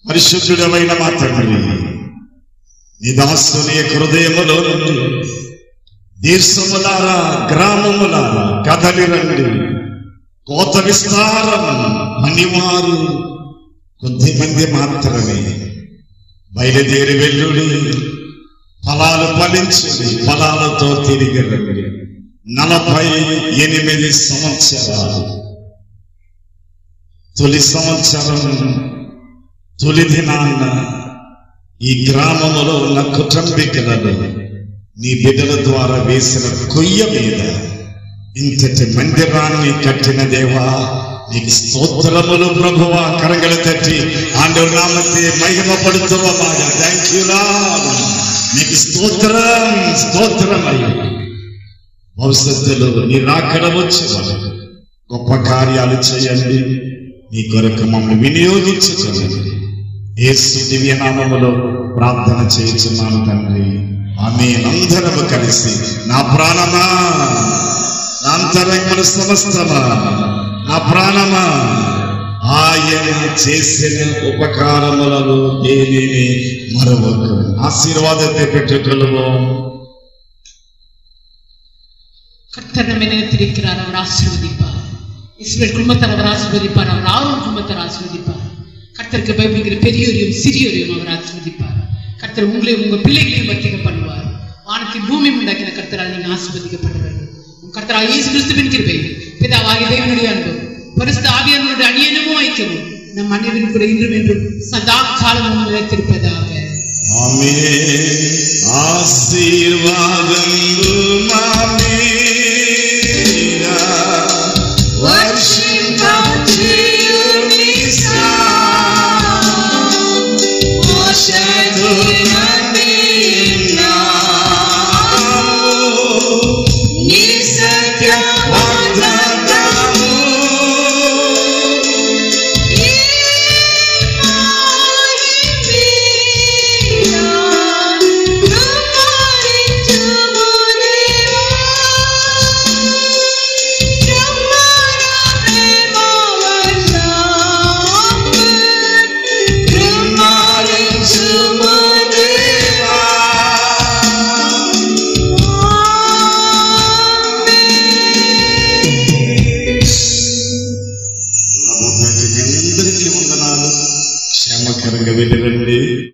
పరిశుద్ధుడమైన మా తండ్రి, నీ దాసుని హృదయములో నుండి దేశములారా గ్రామములారా కదలి రండి. కోత విస్తారం అనివారు కొద్దిమంది మాత్రమే. బయలుదేరి వెళ్ళుడి, ఫలాలు ఫలించుడి, ఫలాలతో తిరిగి రండి. 48 సంవత్సరాలు, తొలి సంవత్సరం తొలి దినాన్న ఈ గ్రామములో ఉన్న కుటుంబీకులను నీ బిడ్డల ద్వారా వేసిన కొయ్య మీద ఇంతటి మందిరాన్ని కట్టిన దేవా, నీకు స్తోత్రములు ప్రభువా. కరగలు తట్టి ఆండవ నామతే మహిమపడుతున్నవాడా. Thank you Lord. నీకు స్తోత్రం, స్తోత్రం అయ్యా. భవిష్యత్తులో నీ రాకడ వచ్చేవాడు గొప్ప కార్యాలు చేయండి. నీ కొరకు మమ్మల్ని వినియోగించుకోండి. యేసు దివ్య నామములో ప్రార్థన చేయించున్నాను తండ్రి. ఆమేన్. అందరము కలిసి నా ప్రాణమా, నా అంతరంగముల సమస్తమా, నా ప్రాణమా ఆయన చేసిన ఉపకారములలో దేనిని మరొక ఆశీర్వాదத்தை பெற்றுக்கொள்வோம். கர்த்தர் நம்மை நினைத்திருக்கிறார், அவர் ஆசீர்வதிப்பார். இஸ்ரவேல் குடும்பத்தை அவர் ஆசீர்வதிப்பார், அவர் ஆரோன் குடும்பத்தை ஆசீர்வதிப்பார். கர்த்தருக்கு பயப்படுகிற பெரியோரையும் சிறியோரையும் அவர் ஆசீர்வதிப்பார். கர்த்தர் உங்களையும் உங்க பிள்ளைகளையும் வர்த்திக்க பண்ணுவார். வானத்தின் பூமி உண்டாக்கின கர்த்தரால் நீங்க ஆசீர்வதிக்கப்படுவார்கள். கர்த்தரால் இயேசு கிறிஸ்துவின் கிருபை, பிதாவாகிய தேவனுடைய அன்பு, பரிசுத்த ஆவியானவருடைய அந்நியனமும் ஐக்கியமும் நம் அனைவரும் கூட இன்றும் என்றும் சதா காலமும் நிலைத்திருப்பதாக. ஆமென். ஆசீர்வாதங்கள்